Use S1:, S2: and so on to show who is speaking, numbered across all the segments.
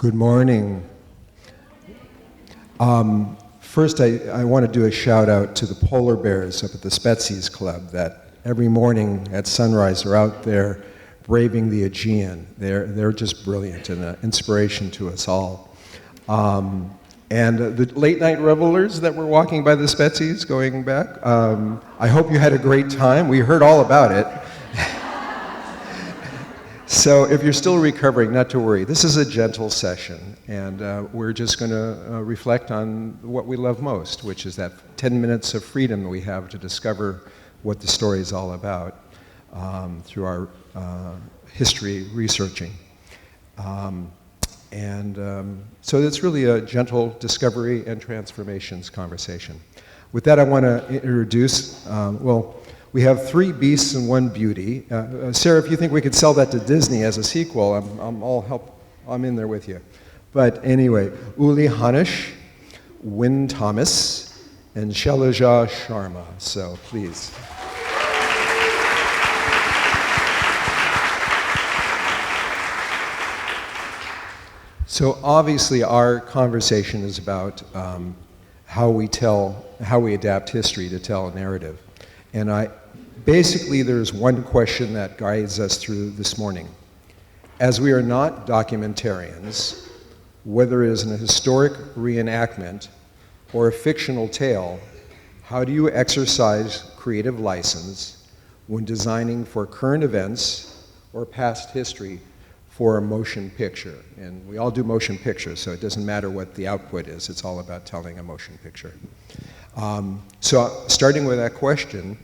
S1: Good morning. First, I want to do a shout out to the polar bears up at the Spetsies Club that every morning at sunrise are out there braving the Aegean. They're just brilliant and an inspiration to us all. And the late night revelers that were walking by the Spetsies going back, I hope you had a great time. We heard all about it. So if you're still recovering, not to worry. This is a gentle session, and we're just going to reflect on what we love most, which is that 10 minutes of freedom we have to discover what the story is all about through our history researching. So it's really a gentle discovery and transformations conversation. With that, I want to introduce, we have 3 beasts and 1 beauty. Sarah, if you think we could sell that to Disney as a sequel, I'm in there with you. But anyway, Olia Hanisch, Wynn Thomas, and Shailaja Sharma. So please. So obviously our conversation is about how we adapt history to tell a narrative. And basically there's one question that guides us through this morning. As we are not documentarians, whether it is an historic reenactment or a fictional tale, how do you exercise creative license when designing for current events or past history for a motion picture? And we all do motion pictures, so it doesn't matter what the output is. It's all about telling a motion picture. So starting with that question,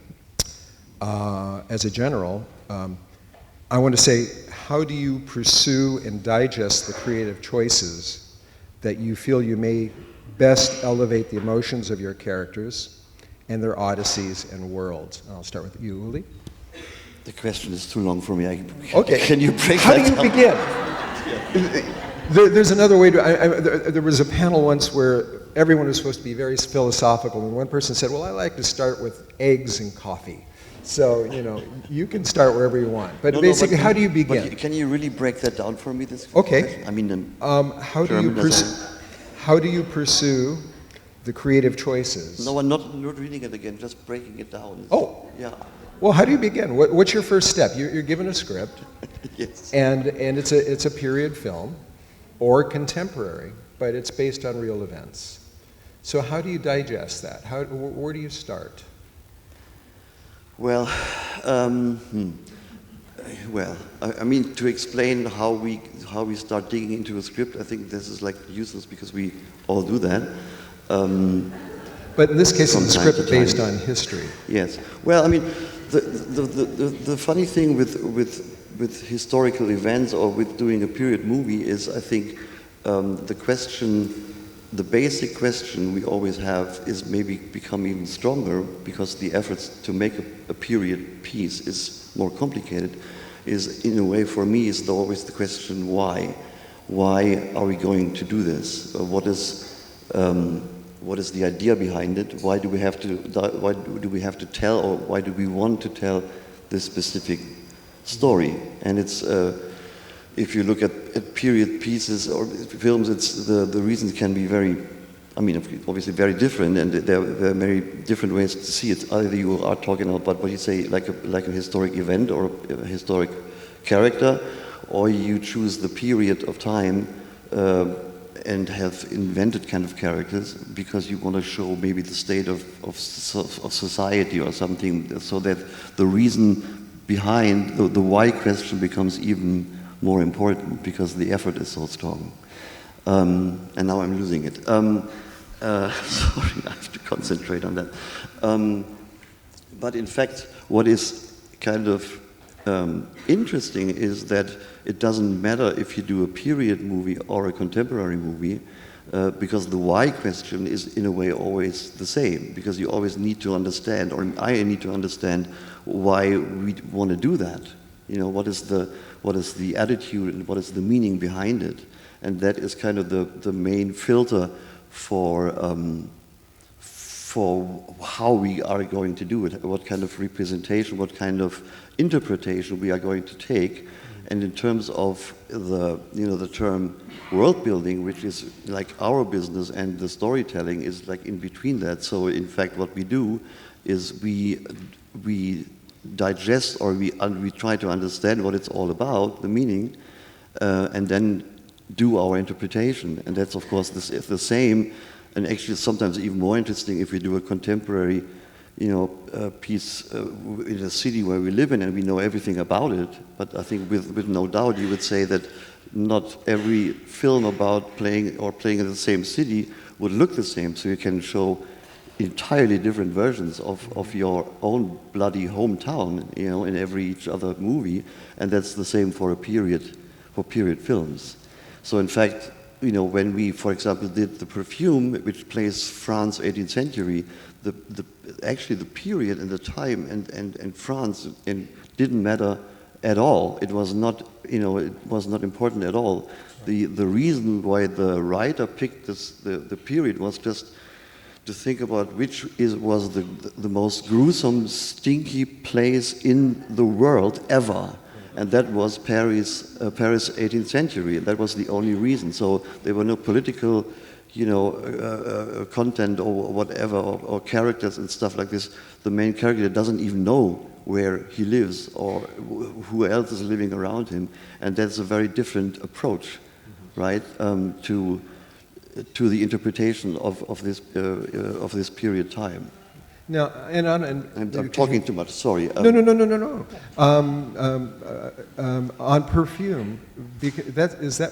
S1: as a general, I want to say, how do you pursue and digest the creative choices that you feel you may best elevate the emotions of your characters and their odysseys and worlds? I'll start with you, Uli.
S2: The question is too long for me.
S1: Okay.
S2: Can you break
S1: How
S2: that
S1: do you
S2: down?
S1: begin? There's another way to. There was a panel once where everyone was supposed to be very philosophical, and one person said, "Well, I like to start with eggs and coffee." So you can start wherever you want. But basically, how do you begin?
S2: Can you really break that down for me?
S1: Okay.
S2: I mean,
S1: how do you pursue the creative choices?
S2: No, I'm not reading it again. Just breaking it down.
S1: Oh.
S2: Yeah.
S1: Well, how do you begin? What's your first step? You're given a script,
S2: yes,
S1: and it's a period film, or contemporary, but it's based on real events. So how do you digest that? Where do you start?
S2: Well, I mean, to explain how we start digging into a script, I think this is like useless because we all do that.
S1: But in this case, it's a script based on history.
S2: Yes. Well, I mean, the funny thing with historical events or with doing a period movie is, I think, the basic question we always have is maybe become even stronger because the efforts to make a period piece is more complicated. Is in a way for me is always the question why? Why are we going to do this? What is the idea behind it? Why do we have to tell, or why do we want to tell this specific story? And it's if you look at period pieces or films, it's the reasons can be very, I mean, obviously very different, and there are very different ways to see it. Either you are talking about what you say, like a historic event or a historic character, or you choose the period of time and have invented kind of characters because you want to show maybe the state of society or something, so that the reason behind the why question becomes even more important because the effort is so strong. And now I'm losing it. Sorry, I have to concentrate on that. But in fact, what is kind of interesting is that it doesn't matter if you do a period movie or a contemporary movie, because the why question is in a way always the same, because you always need to understand, or I need to understand why we want to do that. What is the attitude and what is the meaning behind it, and that is kind of the main filter for how we are going to do it, what kind of representation, what kind of interpretation we are going to take. And in terms of the term world building, which is like our business, and the storytelling is like in between that. So in fact, what we do is we digest, or we try to understand what it's all about, the meaning, and then do our interpretation. And that's of course the same, and actually sometimes even more interesting if we do a contemporary piece in a city where we live in and we know everything about it. But I think with no doubt you would say that not every film about playing in the same city would look the same. So you can show entirely different versions of your own bloody hometown, in each other movie, and that's the same for period films. So in fact, when we, for example, did The Perfume, which plays France 18th century, actually the period and the time and France didn't matter at all. It was not, it was not important at all. The reason why the writer picked the period was just to think about which was the most gruesome, stinky place in the world ever. And that was Paris 18th century. That was the only reason. So there were no political content or whatever, or characters and stuff like this. The main character doesn't even know where he lives or who else is living around him, and that's a very different approach, right, to the interpretation of this period time.
S1: Now,
S2: I'm talking too much. Sorry.
S1: No. On Perfume,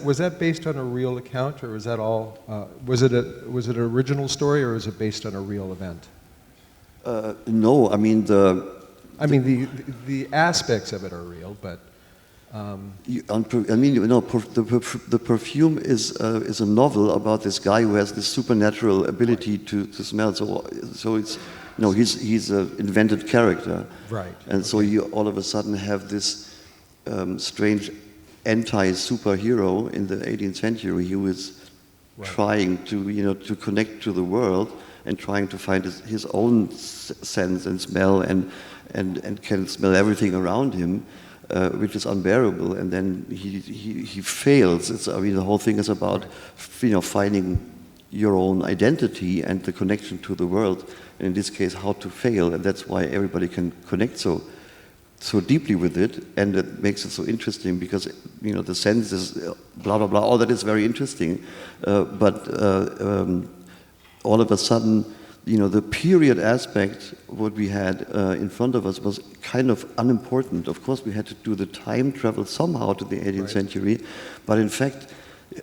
S1: was that based on a real account, or was that all? Was it an original story, or was it based on a real event?
S2: No, I mean
S1: the aspects of it are real, but.
S2: The Perfume is a novel about this guy who has this supernatural ability to smell. So it's. No, he's an invented character.
S1: Right.
S2: And so you all of a sudden have this strange anti-superhero in the 18th century who is trying to connect to the world and trying to find his own sense and smell and can smell everything around him, which is unbearable. And then he fails. The whole thing is about finding your own identity and the connection to the world. And in this case, how to fail, and that's why everybody can connect so deeply with it, and it makes it so interesting because the sense is blah blah blah. All that is very interesting, but all of a sudden, the period aspect what we had in front of us was kind of unimportant. Of course, we had to do the time travel somehow to the 18th century, but in fact,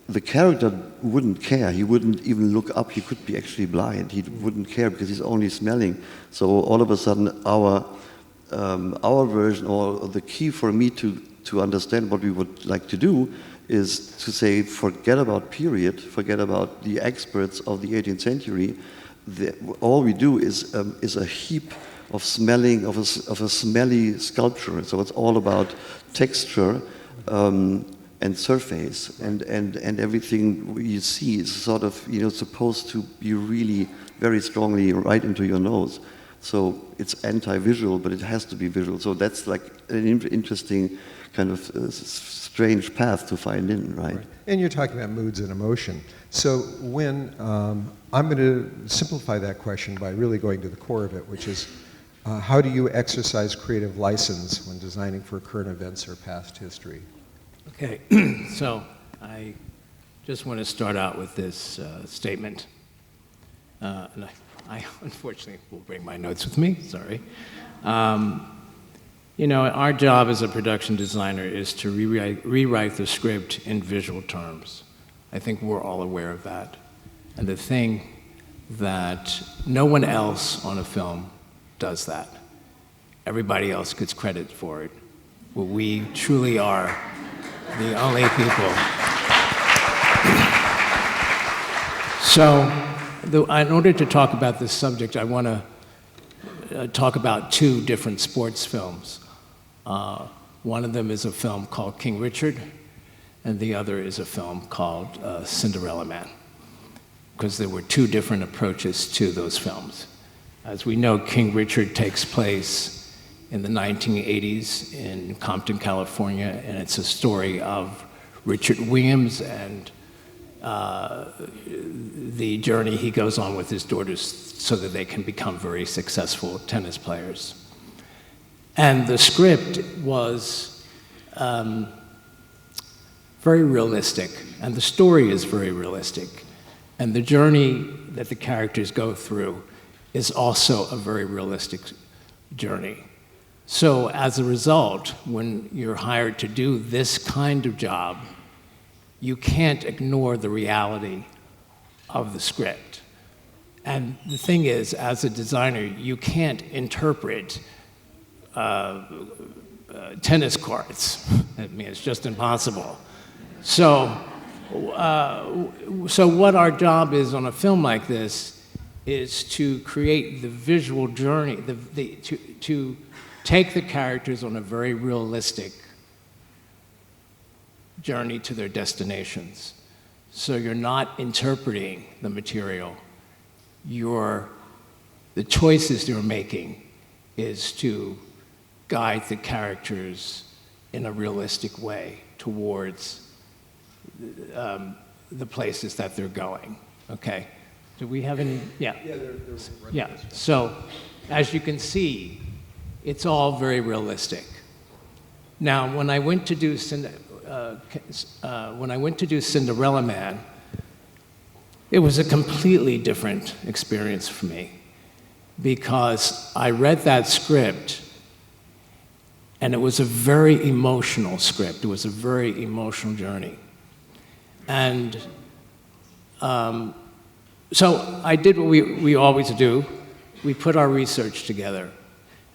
S2: the character wouldn't care. He wouldn't even look up. He could be actually blind. He wouldn't care because he's only smelling. So all of a sudden, our version, or the key for me to understand what we would like to do, is to say, forget about period, forget about the experts of the 18th century. All we do is a heap of smelling of a smelly sculpture. So it's all about texture. And surface, and everything you see is sort of supposed to be really very strongly right into your nose. So it's anti-visual, but it has to be visual. So that's like an interesting kind of strange path to find in, right?
S1: And you're talking about moods and emotion. So Wynn, I'm going to simplify that question by really going to the core of it, which is how do you exercise creative license when designing for current events or past history?
S3: Okay, so I just want to start out with this statement. And I unfortunately will bring my notes with me, sorry. Our job as a production designer is to rewrite the script in visual terms. I think we're all aware of that. And the thing that no one else on a film does that. Everybody else gets credit for it. But we truly are the only people. So, in order to talk about this subject, I want to talk about two different sports films. One of them is a film called King Richard, and the other is a film called Cinderella Man, because there were two different approaches to those films. As we know, King Richard takes place in the 1980s in Compton, California, and it's a story of Richard Williams and the journey he goes on with his daughters so that they can become very successful tennis players. And the script was very realistic, and the story is very realistic. And the journey that the characters go through is also a very realistic journey. So as a result, when you're hired to do this kind of job, you can't ignore the reality of the script. And the thing is, as a designer, you can't interpret tennis courts. I mean, it's just impossible. So what our job is on a film like this is to create the visual journey, to take the characters on a very realistic journey to their destinations. So you're not interpreting the material. The choices you're making is to guide the characters in a realistic way towards the places that they're going, okay? Do we have any, yeah.
S1: Yeah, they're
S3: Yeah, so as you can see, it's all very realistic. Now, when I went to do Cinderella Man, it was a completely different experience for me because I read that script and it was a very emotional script. It was a very emotional journey. And so I did what we always do. We put our research together.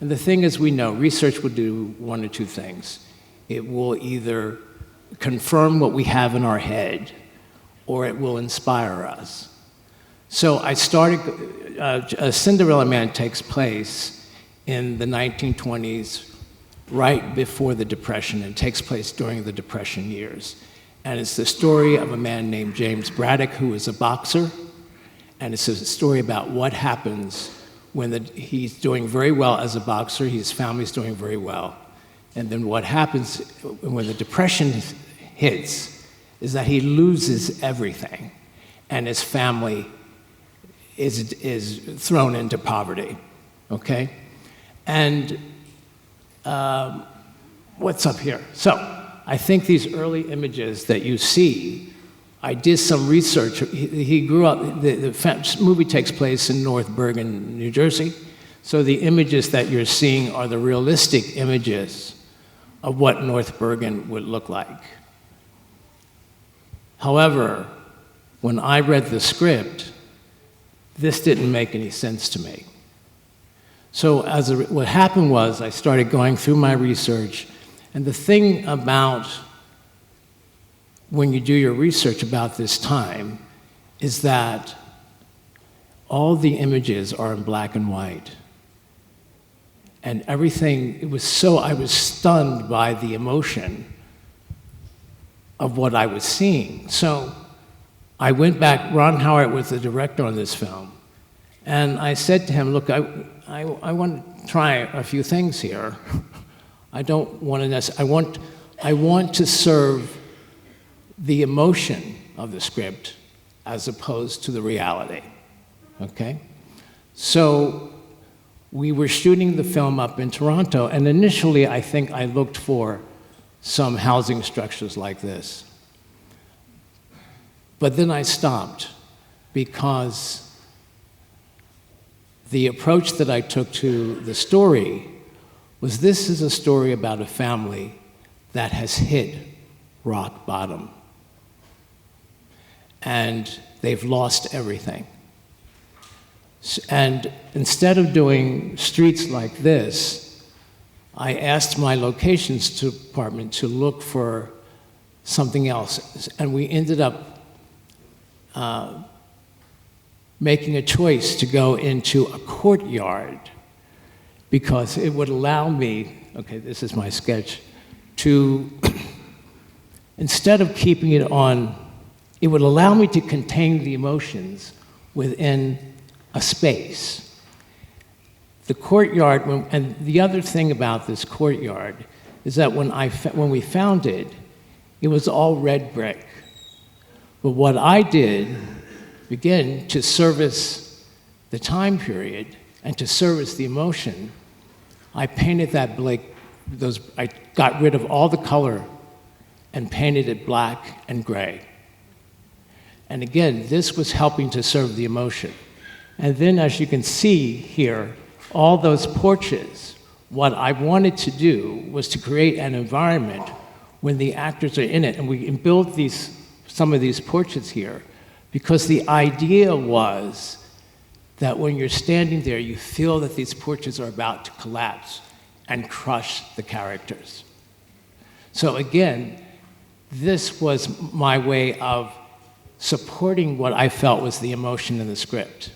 S3: And the thing is, we know research will do one or two things. It will either confirm what we have in our head, or it will inspire us. So I started, Cinderella Man takes place in the 1920s, right before the Depression, and takes place during the Depression years. And it's the story of a man named James Braddock, who is a boxer, and it's a story about what happens when he's doing very well as a boxer, his family's doing very well. And then what happens when the Depression hits is that he loses everything, and his family is thrown into poverty, okay? And what's up here? So I think these early images that you see, I did some research. He grew up, the movie takes place in North Bergen, New Jersey. So the images that you're seeing are the realistic images of what North Bergen would look like. However, when I read the script, this didn't make any sense to me. So what happened was I started going through my research, and the thing about when you do your research about this time is that all the images are in black and white. And everything, I was stunned by the emotion of what I was seeing. So I went back, Ron Howard was the director on this film, and I said to him, look, I want to try a few things here. I want to serve the emotion of the script as opposed to the reality, okay? So we were shooting the film up in Toronto, and initially I think I looked for some housing structures like this. But then I stopped because the approach that I took to the story was this is a story about a family that has hit rock bottom. And they've lost everything. And instead of doing streets like this, I asked my locations department to look for something else. And we ended up making a choice to go into a courtyard because it would allow me, okay, this is my sketch, to, instead of keeping it on, it would allow me to contain the emotions within a space. the courtyard, and the other thing about this courtyard is that when we found it, it was all red brick. But what I did, again, to service the time period and to service the emotion, I painted that I got rid of all the color and painted it black and gray. And again, this was helping to serve the emotion. And then, as you can see here, all those porches, what I wanted to do was to create an environment when the actors are in it, and we built some of these porches here, because the idea was that when you're standing there, you feel that these porches are about to collapse and crush the characters. So again, this was my way of supporting what I felt was the emotion in the script.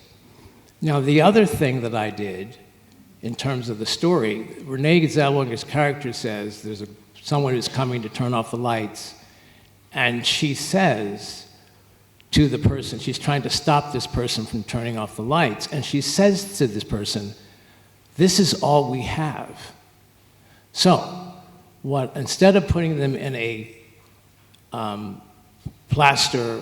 S3: Now, the other thing that I did in terms of the story, Renee Zellweger's character says there's someone who's coming to turn off the lights, and she says to the person, she's trying to stop this person from turning off the lights, and she says to this person, "This is all we have." So, instead of putting them in a plaster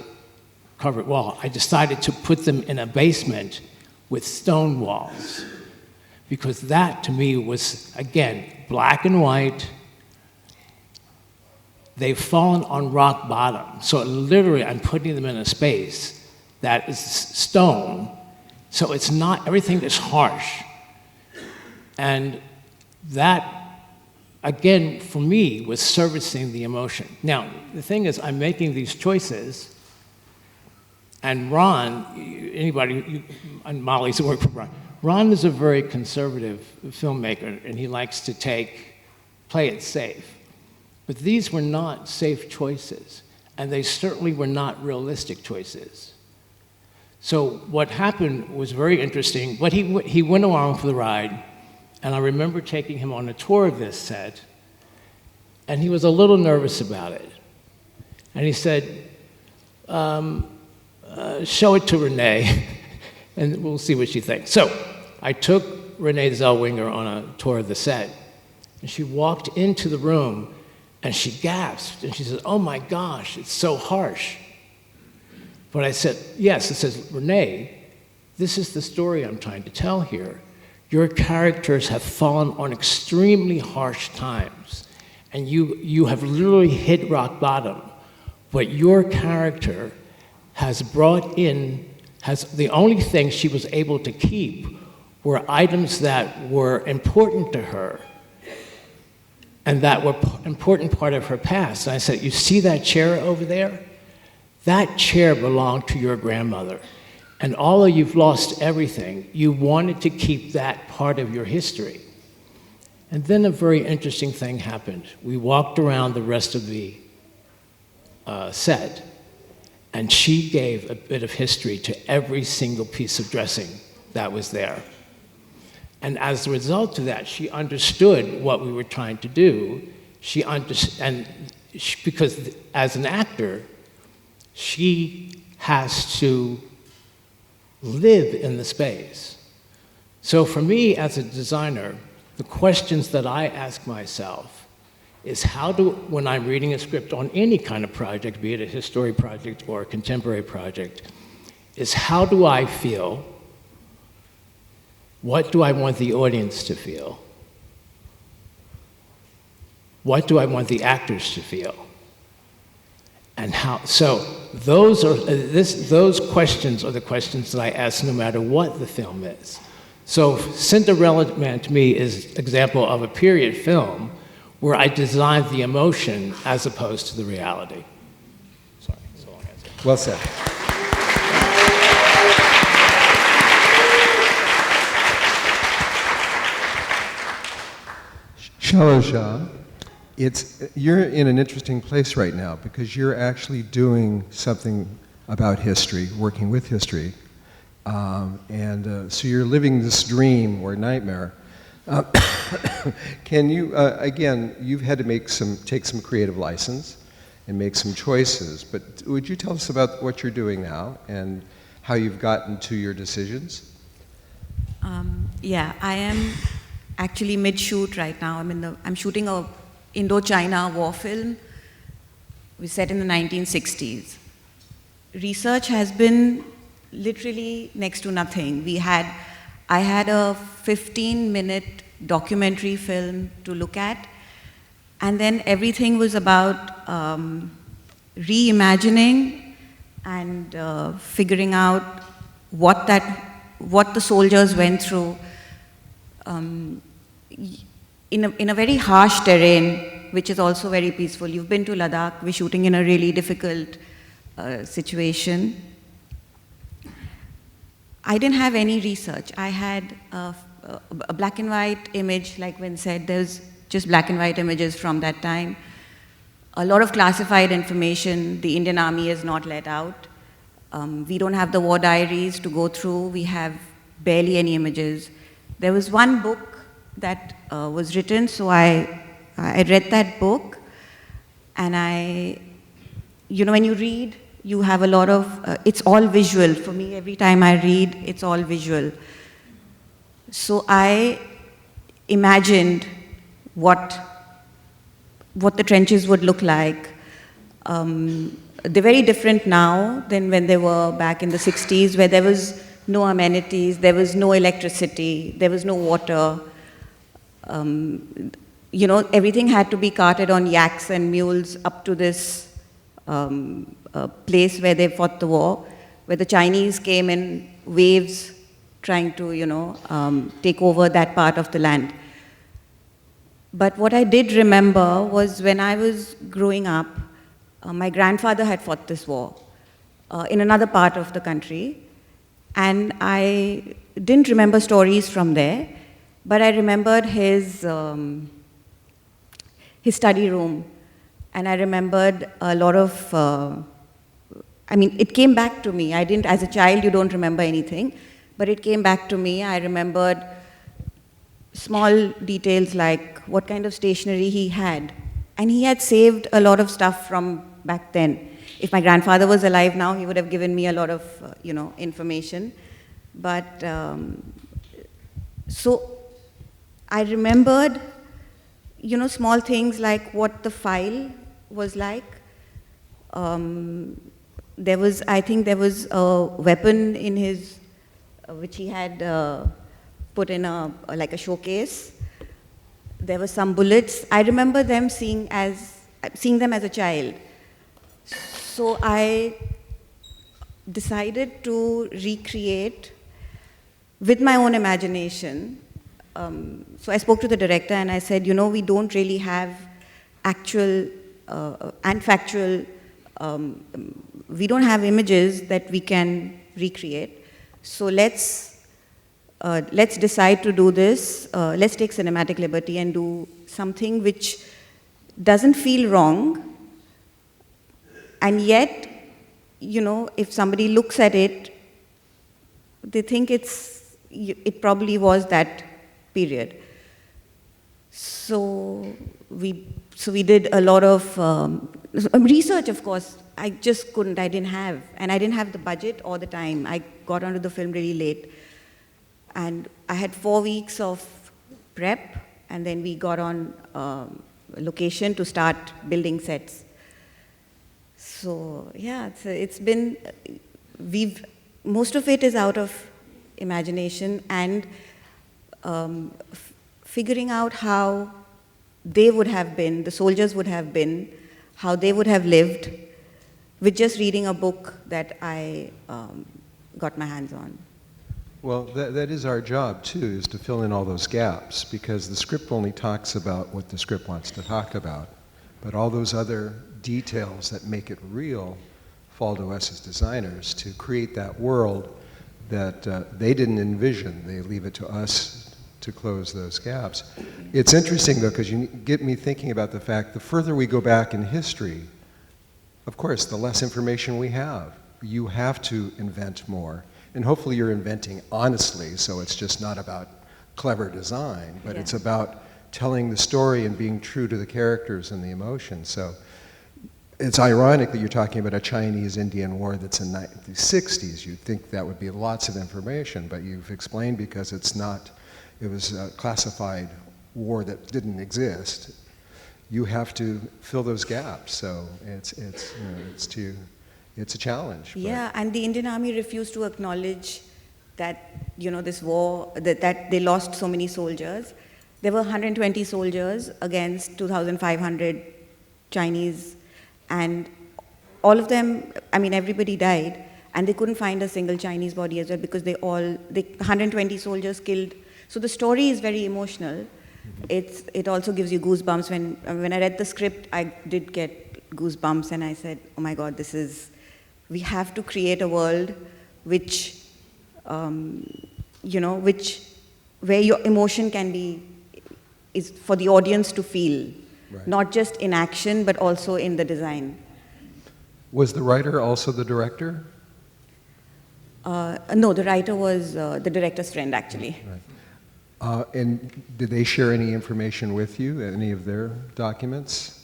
S3: covered wall, I decided to put them in a basement with stone walls, because that to me was, again, black and white. They've fallen on rock bottom. So literally, I'm putting them in a space that is stone. So it's not, everything is harsh. And that, again, for me, was servicing the emotion. Now, the thing is, I'm making these choices, and Ron, and Molly's who work for Ron. Ron is a very conservative filmmaker, and he likes to play it safe. But these were not safe choices, and they certainly were not realistic choices. So what happened was very interesting. But he went along for the ride, and I remember taking him on a tour of this set, and he was a little nervous about it. And he said, show it to Renee, and we'll see what she thinks. So I took Renee Zellweger on a tour of the set, and she walked into the room, and she gasped, and she said, "Oh my gosh, it's so harsh." But I said, yes, it says, "Renee, this is the story I'm trying to tell here. Your characters have fallen on extremely harsh times, and you have literally hit rock bottom, but your character has the only thing she was able to keep were items that were important to her and that were important part of her past." And I said, "You see that chair over there? That chair belonged to your grandmother. And although you've lost everything, you wanted to keep that part of your history." And then a very interesting thing happened. We walked around the rest of the set, and she gave a bit of history to every single piece of dressing that was there. And as a result of that, she understood what we were trying to do. Because as an actor, she has to live in the space. So for me, as a designer, the questions that I ask myself is when I'm reading a script on any kind of project, be it a history project or a contemporary project, is how do I feel? What do I want the audience to feel? What do I want the actors to feel? And how? So those questions are the questions that I ask no matter what the film is. So Cinderella Man to me is an example of a period film where I designed the emotion as opposed to the reality. Sorry, so long answer.
S1: Well said. Shailaja, you're in an interesting place right now because you're actually doing something about history, working with history. So you're living this dream or nightmare. Can you, again, you've had to take some creative license and make some choices, but would you tell us about what you're doing now and how you've gotten to your decisions?
S4: Yeah, I am actually mid-shoot right now. I'm shooting a Indo-China war film. We set in the 1960s. Research has been literally next to nothing. I had a 15-minute documentary film to look at, and then everything was about reimagining and figuring out what the soldiers went through in a very harsh terrain, which is also very peaceful. You've been to Ladakh. We're shooting in a really difficult situation. I didn't have any research. I had a black and white image, like Wynn said. There's just black and white images from that time. A lot of classified information the Indian Army has not let out. We don't have the war diaries to go through. We have barely any images. There was one book that was written, so I read that book, and when you read, you have a lot of, it's all visual. For me, every time I read, it's all visual. So I imagined what the trenches would look like. They're very different now than when they were back in the 60s, where there was no amenities, there was no electricity, there was no water. Everything had to be carted on yaks and mules up to this place where they fought the war, where the Chinese came in waves trying to, take over that part of the land. But what I did remember was when I was growing up, my grandfather had fought this war in another part of the country, and I didn't remember stories from there, but I remembered his study room, and I remembered a lot of, it came back to me. As a child, you don't remember anything, but it came back to me. I remembered small details like what kind of stationery he had. And he had saved a lot of stuff from back then. If my grandfather was alive now, he would have given me a lot of, information. But, so I remembered, small things like what the file was like. There was a weapon in his, which he had put in like a showcase. There were some bullets. I remember them seeing them as a child. So I decided to recreate with my own imagination. So I spoke to the director and I said, we don't really have actual and factual, we don't have images that we can recreate. So let's decide to do this. Let's take cinematic liberty and do something which doesn't feel wrong. And yet, if somebody looks at it, they think it probably was that period. So we did a lot of research, of course. I just couldn't, I didn't have. And I didn't have the budget or the time. I got onto the film really late. And I had 4 weeks of prep, and then we got on location to start building sets. So yeah, it's been, most of it is out of imagination and figuring out how they would have been, the soldiers would have been, how they would have lived with just reading a book that I got my hands on.
S1: Well, that is our job, too, is to fill in all those gaps, because the script only talks about what the script wants to talk about. But all those other details that make it real fall to us as designers to create that world that they didn't envision. They leave it to us to close those gaps. It's interesting, though, because you get me thinking about the fact the further we go back in history, of course, the less information we have. You have to invent more. And hopefully you're inventing honestly, so it's just not about clever design, but it's about telling the story and being true to the characters and the emotions. So it's ironic that you're talking about a Chinese-Indian war that's in the 60s. You'd think that would be lots of information, but you've explained because it was a classified war that didn't exist. You have to fill those gaps, so it's a challenge.
S4: Yeah, and the Indian Army refused to acknowledge that, this war, that they lost so many soldiers. There were 120 soldiers against 2,500 Chinese, and all of them, everybody died, and they couldn't find a single Chinese body as well because the 120 soldiers killed. So the story is very emotional. It also gives you goosebumps. When I read the script, I did get goosebumps, and I said, oh my God, we have to create a world which, where your emotion is for the audience to feel, right. Not just in action, but also in the design.
S1: Was the writer also the director?
S4: No, the writer was the director's friend, actually.
S1: Right. And did they share any information with you, any of their documents?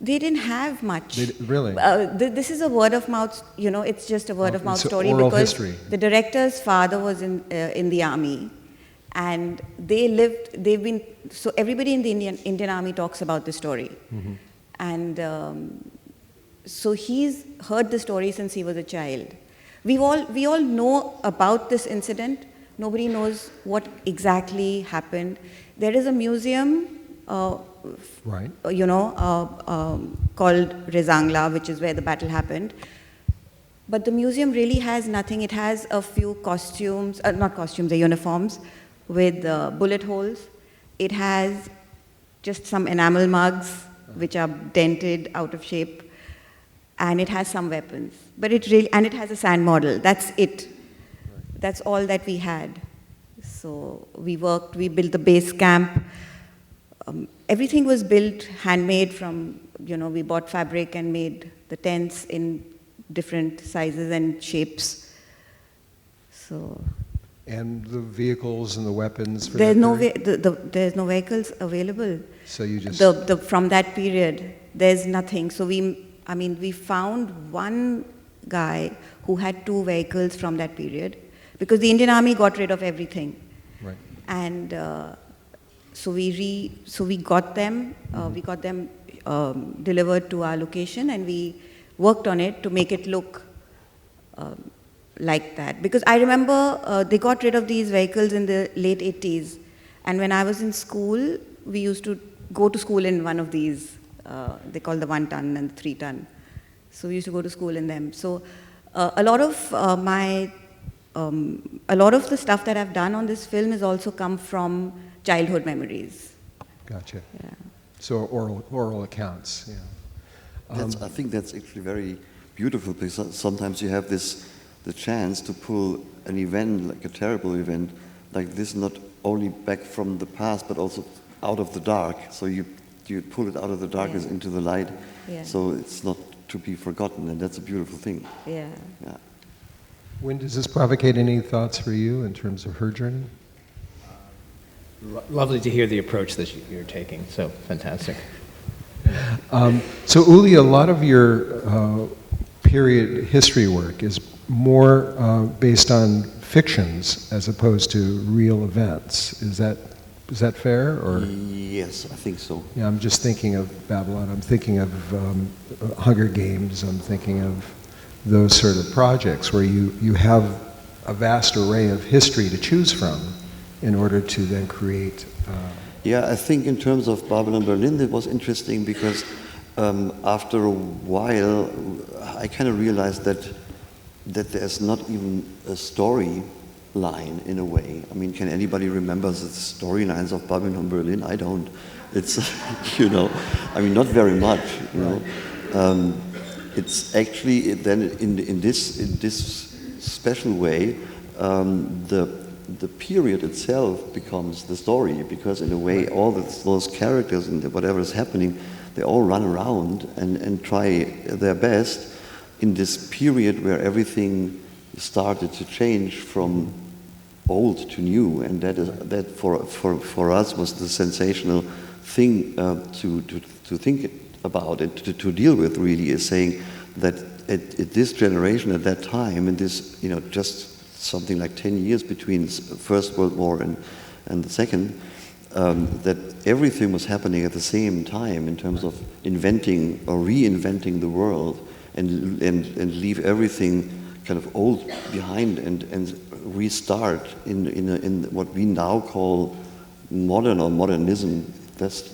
S4: They didn't have much.
S1: Really?
S4: This is a word of mouth, it's just a word of mouth story
S1: oral
S4: because
S1: history.
S4: The director's father was in the army, and so everybody in the Indian Army talks about the story. Mm-hmm. And so he's heard the story since he was a child. We all know about this incident. Nobody knows what exactly happened. There is a museum,
S1: right.
S4: Called Rezangla, which is where the battle happened. But the museum really has nothing. It has a few costumes, not costumes, the uniforms with bullet holes. It has just some enamel mugs, which are dented, out of shape. And it has some weapons. But it has a sand model. That's it. That's all that we had. So we built the base camp. Everything was built handmade from, we bought fabric and made the tents in different sizes and shapes. So.
S1: And the vehicles and the weapons for
S4: there's
S1: that
S4: there's no vehicles available.
S1: So you just
S4: from that period, there's nothing. So we found one guy who had 2 vehicles from that period because the Indian Army got rid of everything.
S1: Right.
S4: And so we got them. We got them delivered to our location, and we worked on it to make it look like that. Because I remember they got rid of these vehicles in the late 80s, and when I was in school, we used to go to school in one of these. They call the 1 ton and the 3 ton. So we used to go to school in them. So a lot of the stuff that I've done on this film has also come from childhood memories.
S1: Gotcha.
S4: Yeah.
S1: So oral accounts. Yeah.
S2: I think that's actually very beautiful because sometimes you have the chance to pull an event, like a terrible event, like this, not only back from the past, but also out of the dark. So you pull it out of the darkness into the light. Yeah. So it's not to be forgotten, and that's a beautiful thing.
S4: Yeah.
S2: Yeah.
S1: Wynn, does this provocate any thoughts for you in terms of her journey?
S3: Lovely to hear the approach that you're taking. So fantastic.
S1: So Uli, a lot of your period history work is more based on fictions as opposed to real events. Is that fair? Or?
S2: Yes, I think so.
S1: Yeah, I'm just thinking of Babylon. I'm thinking of Hunger Games. I'm thinking of those sort of projects where you have a vast array of history to choose from in order to then create.
S2: Yeah, I think in terms of Babylon Berlin, it was interesting because after a while, I kind of realized that there's not even a story line in a way. I mean, can anybody remember the storylines of Babylon Berlin? I don't. It's, not very much, It's actually then in this special way, the period itself becomes the story, because in a way all those characters and whatever is happening, they all run around and try their best in this period where everything started to change from old to new, and that for us was the sensational thing to think about it, to deal with really, is saying that at this generation, at that time, in this, just something like 10 years between the First World War and the Second, that everything was happening at the same time in terms of inventing or reinventing the world, and leave everything kind of old behind and restart in what we now call modern or modernism.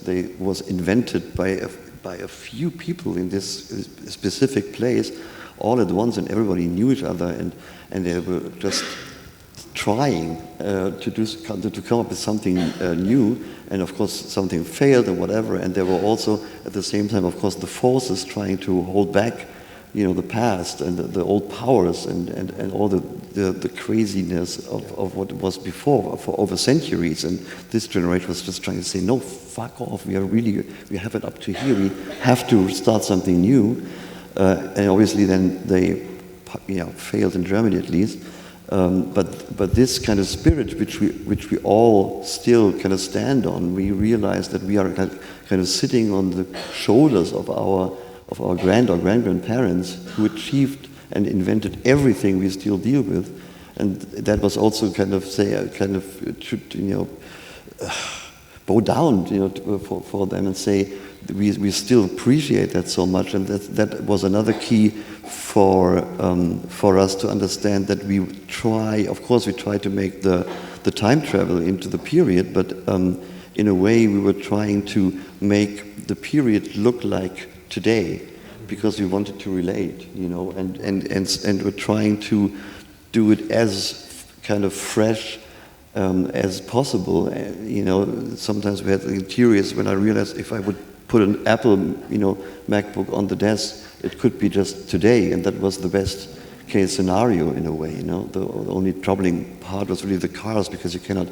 S2: They was invented by a few people in this specific place all at once, and everybody knew each other, and they were just trying to come up with something new, and of course something failed and whatever, and there were also at the same time, of course, the forces trying to hold back the past and the old powers and all the craziness of what was before for over centuries. And this generation was just trying to say, no, fuck off, we have it up to here, we have to start something new. And obviously then they failed in Germany at least. But this kind of spirit which we all still kind of stand on, we realize that we are kind of sitting on the shoulders of our grand or grandparents who achieved and invented everything we still deal with, and that was also kind of bow down for them and say we still appreciate that so much, and that was another key for us to understand that we try to make the time travel into the period, but in a way we were trying to make the period look like today, because we wanted to relate, and we're trying to do it as kind of fresh as possible. Sometimes we had curious when I realized if I would put an Apple, MacBook on the desk, it could be just today, and that was the best case scenario in a way. The only troubling part was really the cars, because you cannot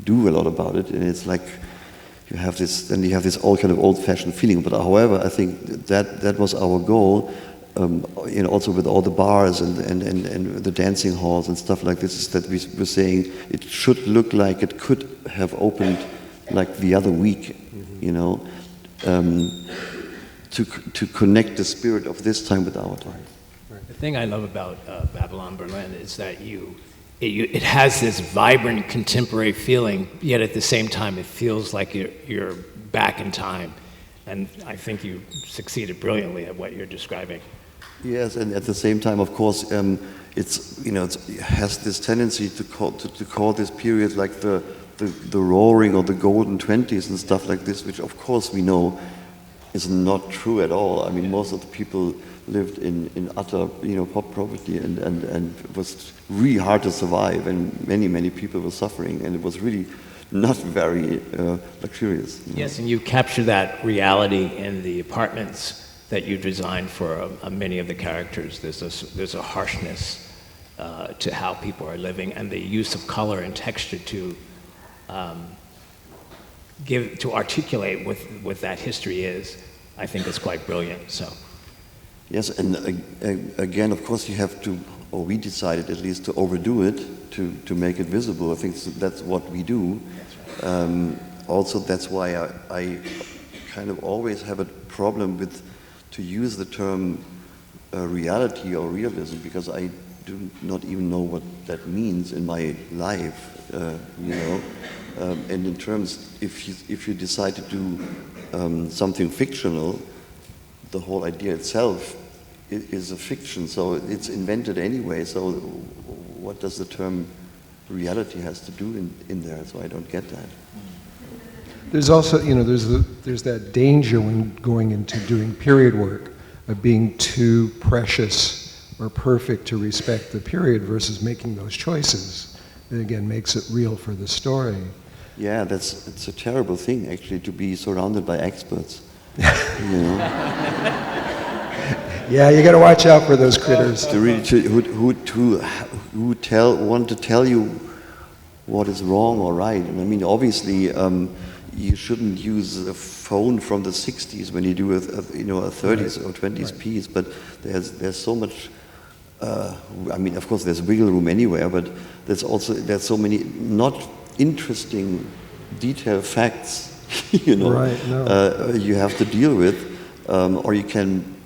S2: do a lot about it, and it's like. You have this all kind of old-fashioned feeling. But however, I think that was our goal, also with all the bars and the dancing halls and stuff like this, is that we were saying it should look like it could have opened like the other week, to connect the spirit of this time with our time.
S3: The thing I love about Babylon Berlin is that it has this vibrant contemporary feeling, yet at the same time it feels like you're back in time. And I think you succeeded brilliantly at what you're describing.
S2: Yes, and at the same time, of course, it has this tendency to call this period like the roaring or the golden 20s and stuff like this, which of course we know is not true at all. I mean, most of the people lived in utter, poverty, and it was really hard to survive, and many people were suffering, and it was really not very luxurious.
S3: Yes, and you capture that reality in the apartments that you designed for many of the characters. There's a harshness to how people are living, and the use of color and texture to articulate what that history is, I think is quite brilliant. So.
S2: Yes, and again, of course, you have to, or we decided at least, to overdo it to make it visible. I think that's what we do. Also, that's why I kind of always have a problem to use the term reality or realism, because I do not even know what that means in my life, and in terms, if you decide to do something fictional, the whole idea itself is a fiction, so it's invented anyway. So what does the term reality has to do in there? So I don't get that.
S1: There's also, there's that danger when going into doing period work of being too precious or perfect to respect the period versus making those choices. That again makes it real for the story.
S2: Yeah, it's a terrible thing actually, to be surrounded by experts.
S1: Yeah, you got to watch out for those critters.
S2: Who want to tell you what is wrong or right. And I mean, obviously, you shouldn't use a phone from the 60s when you do a 30s or 20s piece. But there's so much. I mean, of course, there's wiggle room anywhere, but there's so many not interesting detailed facts.
S1: Right, no.
S2: You have to deal with. or you can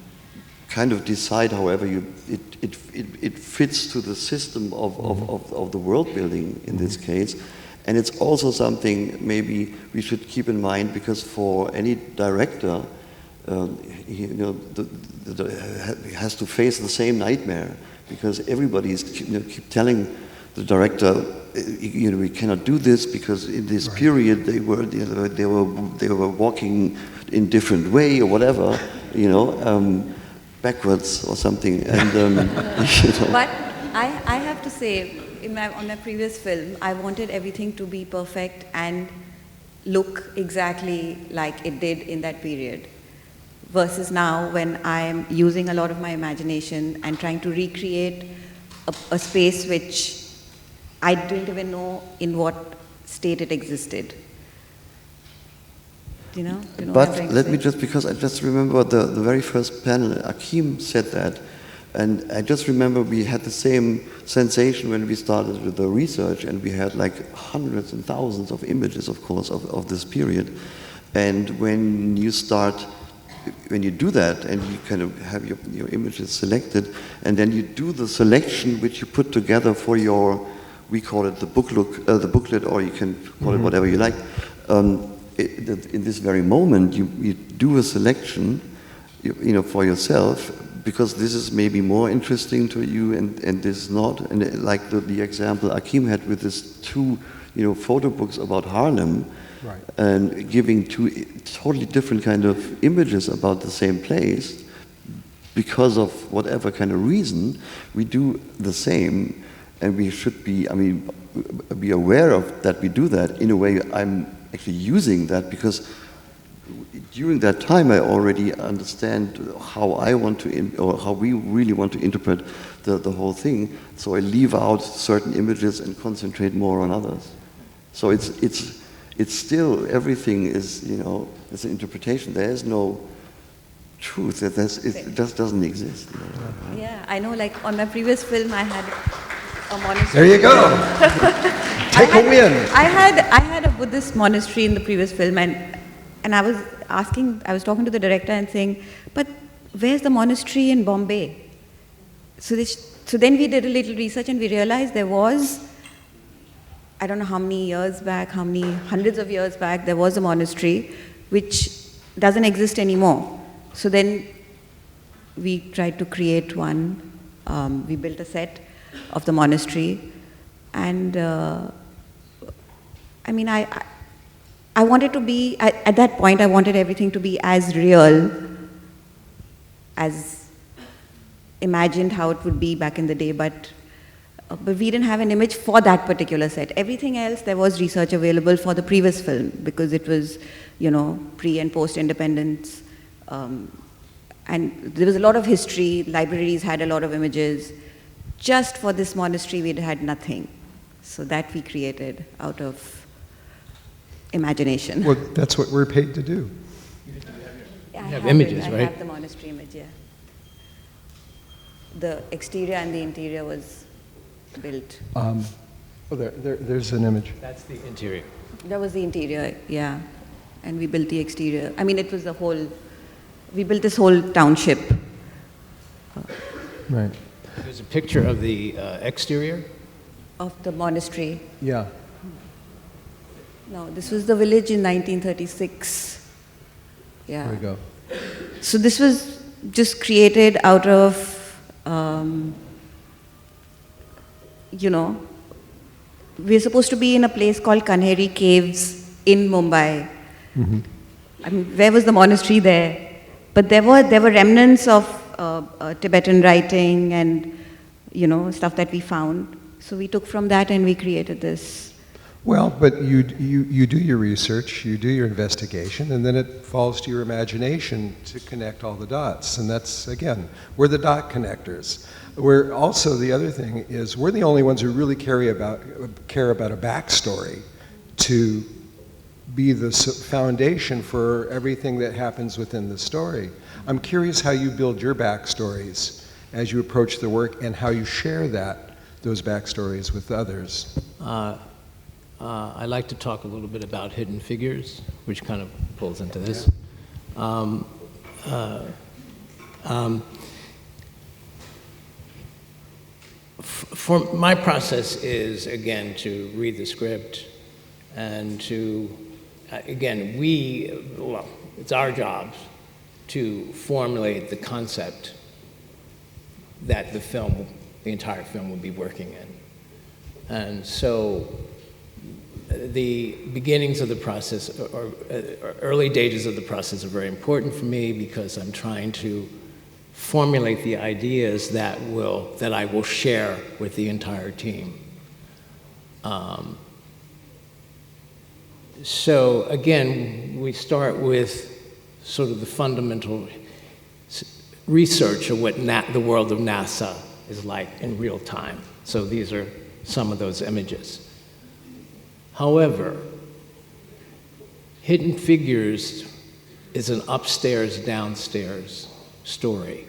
S2: kind of decide however it fits to the system of the world building in this case. And it's also something maybe we should keep in mind, because for any director, he has to face the same nightmare, because everybody is keep telling the director, we cannot do this because in this period they were walking in different way or whatever, backwards or something. And
S4: But I have to say, on my previous film, I wanted everything to be perfect and look exactly like it did in that period. Versus now, when I am using a lot of my imagination and trying to recreate a space which I didn't even know in what state it existed. You know
S2: but let me just, because I just remember the very first panel, Akim said that, and I just remember we had the same sensation when we started with the research, and we had like hundreds and thousands of images, of course, of this period. And when you do that, and you kind of have your images selected, and then you do the selection which you put together for your, we call it the booklet, or you can call it whatever you like. In this very moment, you do a selection, for yourself, because this is maybe more interesting to you, and this is not. And like the example Akim had with his two, photo books about Harlem. Right. And giving two totally different kind of images about the same place, because of whatever kind of reason, we do the same, and we should be aware of that we do that. In a way, I'm actually using that because during that time I already understand how I want to, or how we really want to interpret the whole thing. So I leave out certain images and concentrate more on others. So it's still, everything is, it's an interpretation. There is no truth. It just doesn't exist.
S4: Yeah, I know, like on my previous film, I had a monastery.
S1: There you go. Take a win.
S4: I had a Buddhist monastery in the previous film, and I was talking to the director and saying, but where's the monastery in Bombay? So then we did a little research, and we realized there was, I don't know how many years back, how many hundreds of years back, there was a monastery which doesn't exist anymore. So then we tried to create one. We built a set of the monastery, and I wanted to be, at that point, I wanted everything to be as real as imagined how it would be back in the day, but we didn't have an image for that particular set. Everything else, there was research available for the previous film, because it was, pre- and post-independence. And there was a lot of history, libraries had a lot of images. Just for this monastery, we had nothing. So that we created out of imagination.
S1: Well, that's what we're paid to do.
S3: You have images, right?
S4: I have the monastery image, yeah. The exterior and the interior was built.
S1: There's an image.
S3: That's the interior.
S4: That was the interior, yeah. And we built the exterior. It was we built this whole township.
S1: Right.
S3: There's a picture of the exterior?
S4: Of the monastery.
S1: Yeah.
S4: No, this was the village in 1936. Yeah.
S1: There we go.
S4: So this was just created out of, we're supposed to be in a place called Kanheri Caves in Mumbai. Mm-hmm. Where was the monastery there? But there were remnants of Tibetan writing and, stuff that we found. So we took from that and we created this.
S1: Well, but you do your research, you do your investigation, and then it falls to your imagination to connect all the dots. And that's, again, we're the dot connectors. We're also, the other thing is, we're the only ones who really care about a backstory to be the foundation for everything that happens within the story. I'm curious how you build your backstories as you approach the work, and how you share those backstories with others.
S3: I like to talk a little bit about hidden figures, which kind of pulls into this. For my process is, again, to read the script and to, again, well, it's our job to formulate the concept that the entire film will be working in. And so the beginnings of the process, or early stages of the process, are very important for me because I'm trying to formulate the ideas that I will share with the entire team. So again, we start with sort of the fundamental research of what the world of NASA is like in real time. So these are some of those images. However, Hidden Figures is an upstairs, downstairs story.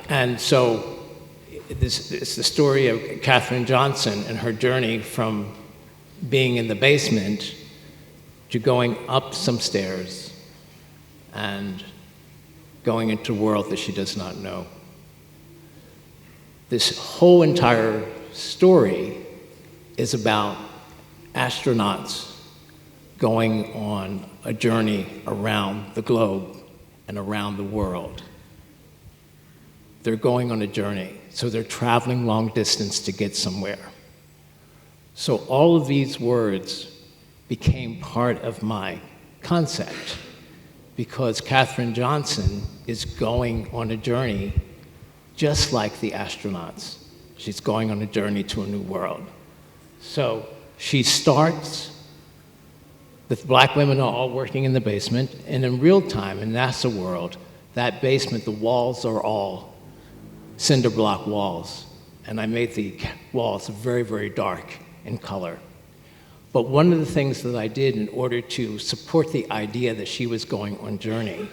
S3: And so it's the story of Katherine Johnson and her journey from being in the basement to going up some stairs and going into a world that she does not know. This whole entire story is about astronauts going on a journey around the globe and around the world. They're going on a journey, so they're traveling long distance to get somewhere. So all of these words became part of my concept because Katherine Johnson is going on a journey just like the astronauts. She's going on a journey to a new world. So she starts, the black women are all working in the basement, and in real time, in NASA world, that basement, the walls are all cinder block walls. And I made the walls very, very dark in color. But one of the things that I did in order to support the idea that she was going on journey,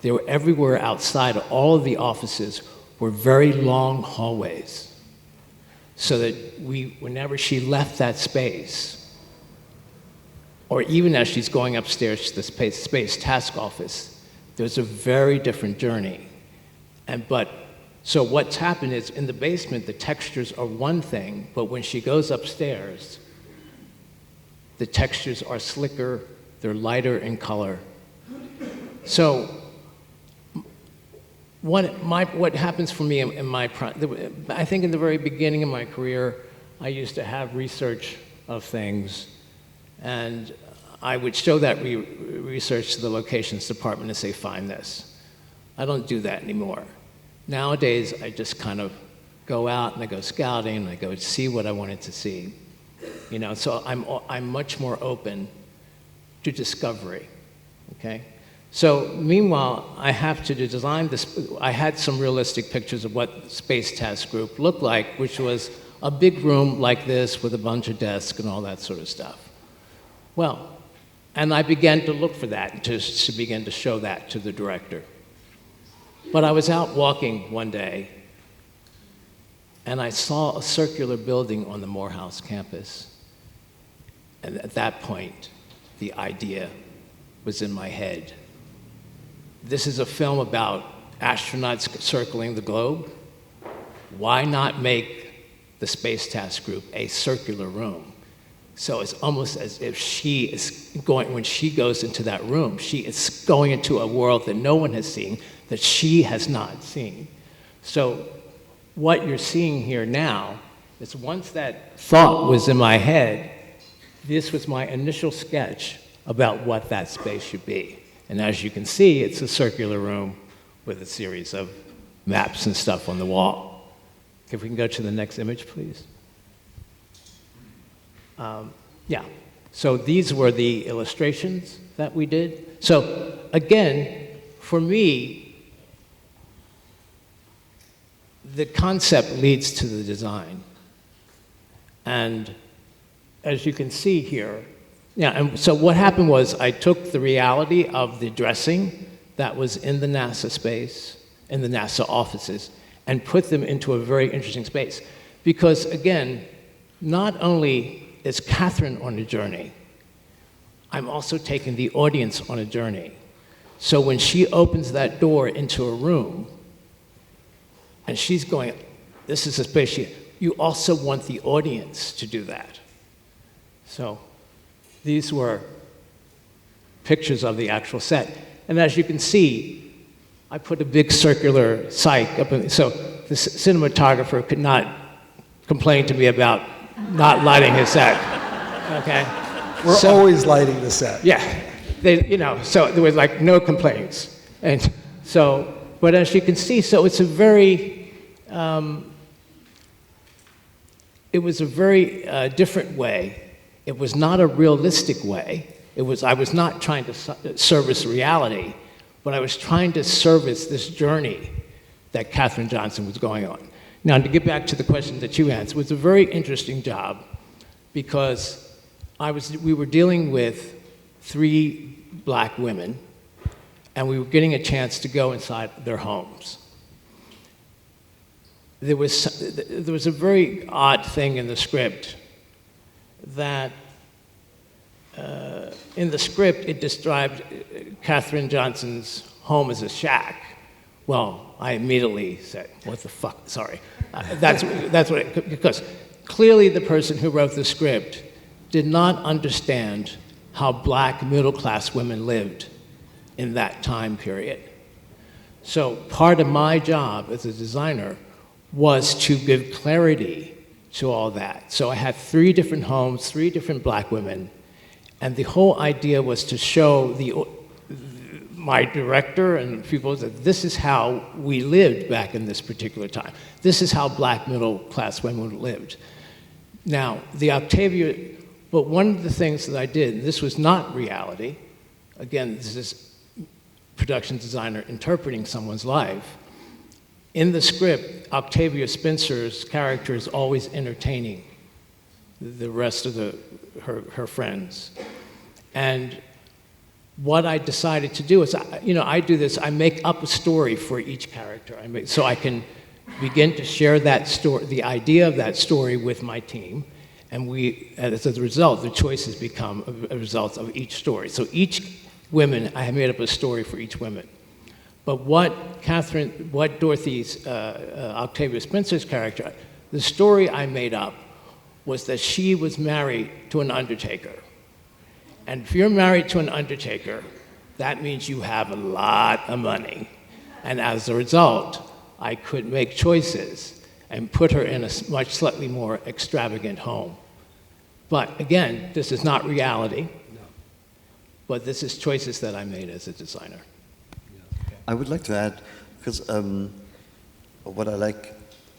S3: they were everywhere outside, all of the offices were very long hallways. So that whenever she left that space, or even as she's going upstairs to the space task office, there's a very different journey. So what's happened is in the basement, the textures are one thing, but when she goes upstairs, the textures are slicker, they're lighter in color. So what happens for me I think in the very beginning of my career, I used to have research of things, and I would show that research to the locations department and say, find this. I don't do that anymore. Nowadays, I just kind of go out and I go scouting and I go see what I wanted to see. So I'm much more open to discovery, okay? So meanwhile, I have to design this. I had some realistic pictures of what Space Task Group looked like, which was a big room like this with a bunch of desks and all that sort of stuff. Well, and I began to look for that, to begin to show that to the director. But I was out walking one day, and I saw a circular building on the Morehouse campus. And at that point, the idea was in my head. This is a film about astronauts circling the globe. Why not make the Space Task Group a circular room? So it's almost as if when she goes into that room, she is going into a world that no one has seen, that she has not seen. So what you're seeing here now is once that thought was in my head, this was my initial sketch about what that space should be. And as you can see, it's a circular room with a series of maps and stuff on the wall. If we can go to the next image, please. Yeah, so these were the illustrations that we did. So again, for me, the concept leads to the design. And as you can see here, and so what happened was I took the reality of the dressing that was in the NASA space, in the NASA offices, and put them into a very interesting space. Because again, not only is Katherine on a journey, I'm also taking the audience on a journey. So when she opens that door into a room, and she's going, this is a space, you also want the audience to do that. So these were pictures of the actual set. And as you can see, I put a big circular cyc up in, so the cinematographer could not complain to me about not lighting his set, okay?
S1: We're always lighting the set.
S3: Yeah, so there was like no complaints. And so, but as you can see, so it's a very, it was a very different way. It was not a realistic way. I was not trying to service reality, but I was trying to service this journey that Katherine Johnson was going on. Now, to get back to the question that you asked, it was a very interesting job because we were dealing with 3 black women, and we were getting a chance to go inside their homes. There was a very odd thing in the script that in the script it described Katherine Johnson's home as a shack. Well, I immediately said, what the fuck, sorry. That's what because clearly the person who wrote the script did not understand how black middle-class women lived in that time period. So part of my job as a designer was to give clarity to all that. So I had 3 different homes, 3 different black women, and the whole idea was to show my director and people that this is how we lived back in this particular time. This is how black middle-class women lived. Now, but one of the things that I did, and this was not reality, again, this is production designer interpreting someone's life. In the script, Octavia Spencer's character is always entertaining the rest of her friends. And what I decided to do is, I do this, I make up a story for each character. So I can begin to share that story, the idea of that story with my team. And as a result, the choices become a result of each story. So each women, I have made up a story for each woman. But what Dorothy's, Octavia Spencer's character, the story I made up was that she was married to an undertaker. And if you're married to an undertaker, that means you have a lot of money. And as a result, I could make choices and put her in a much slightly more extravagant home. But again, this is not reality, but this is choices that I made as a designer.
S2: I would like to add, because what I like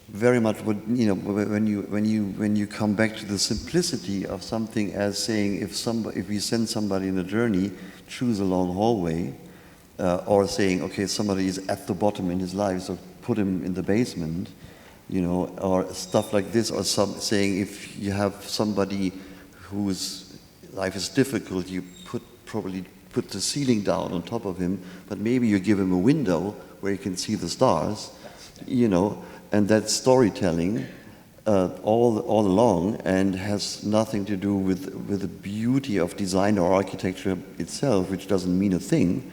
S2: very much, when you come back to the simplicity of something as saying if we send somebody in a journey, choose a long hallway, or saying okay somebody is at the bottom in his life, so put him in the basement, or stuff like this, or saying if you have somebody whose life is difficult, you probably put the ceiling down on top of him, but maybe you give him a window where he can see the stars, and that's storytelling all along, and has nothing to do with the beauty of design or architecture itself, which doesn't mean a thing.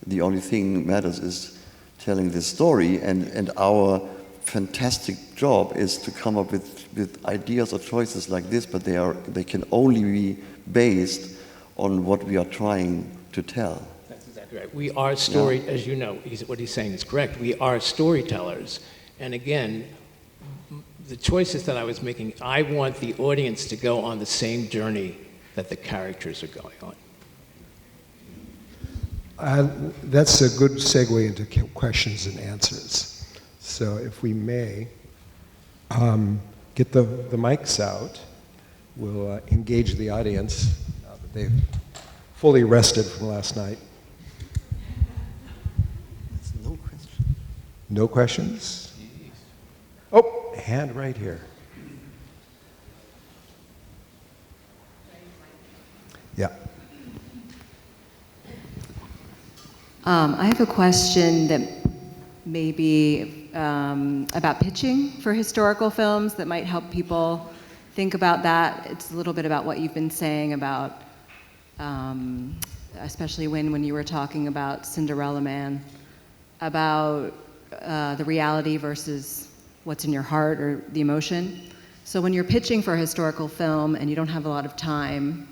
S2: The only thing matters is telling this story, and our fantastic job is to come up with ideas or choices like this, but they can only be based on what we are trying to tell.
S3: That's exactly right. We are as you know, what he's saying is correct. We are storytellers. And again, the choices that I was making, I want the audience to go on the same journey that the characters are going on.
S1: That's a good segue into questions and answers. So if we may, get the mics out, we'll engage the audience now that they've fully rested from last night.
S2: That's no question.
S1: No questions? Oh, hand right here. Yeah.
S5: I have a question that may be about pitching for historical films that might help people think about that. It's a little bit about what you've been saying about especially when you were talking about Cinderella Man, about the reality versus what's in your heart or the emotion. So when you're pitching for a historical film and you don't have a lot of time,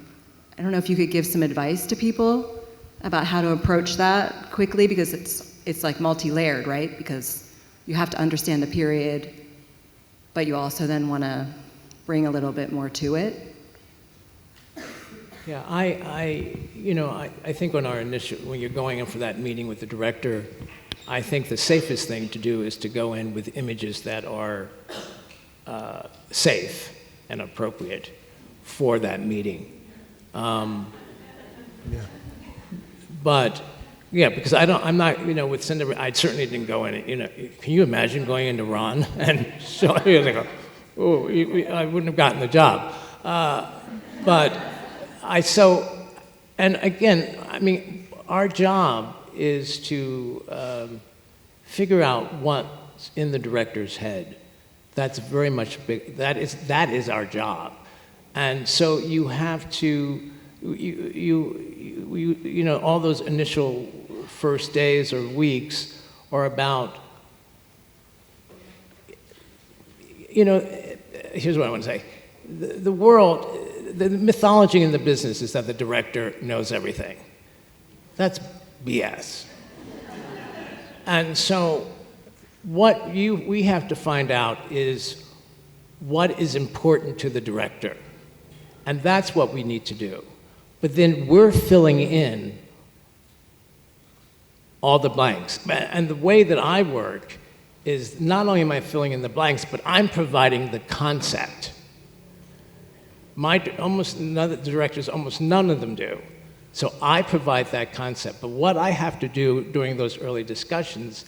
S5: I don't know if you could give some advice to people about how to approach that quickly, because it's like multi-layered, right? Because you have to understand the period, but you also then want to bring a little bit more to it.
S3: Yeah, I think when you're going in for that meeting with the director, I think the safest thing to do is to go in with images that are safe and appropriate for that meeting. But yeah, because I'm not, with Cinderella, I certainly didn't go in. Can you imagine going into Ron and showing? Like, oh, I wouldn't have gotten the job. And again, I mean, our job is to figure out what's in the director's head. That's very much big. That is our job, and so you have to, all those initial first days or weeks are about, here's what I want to say. The world, the mythology in the business is that the director knows everything. That's BS. And so what we have to find out is what is important to the director. And that's what we need to do. But then we're filling in all the blanks. And the way that I work is not only am I filling in the blanks, but I'm providing the concept. Almost none of the directors, almost none of them do. So I provide that concept. But what I have to do during those early discussions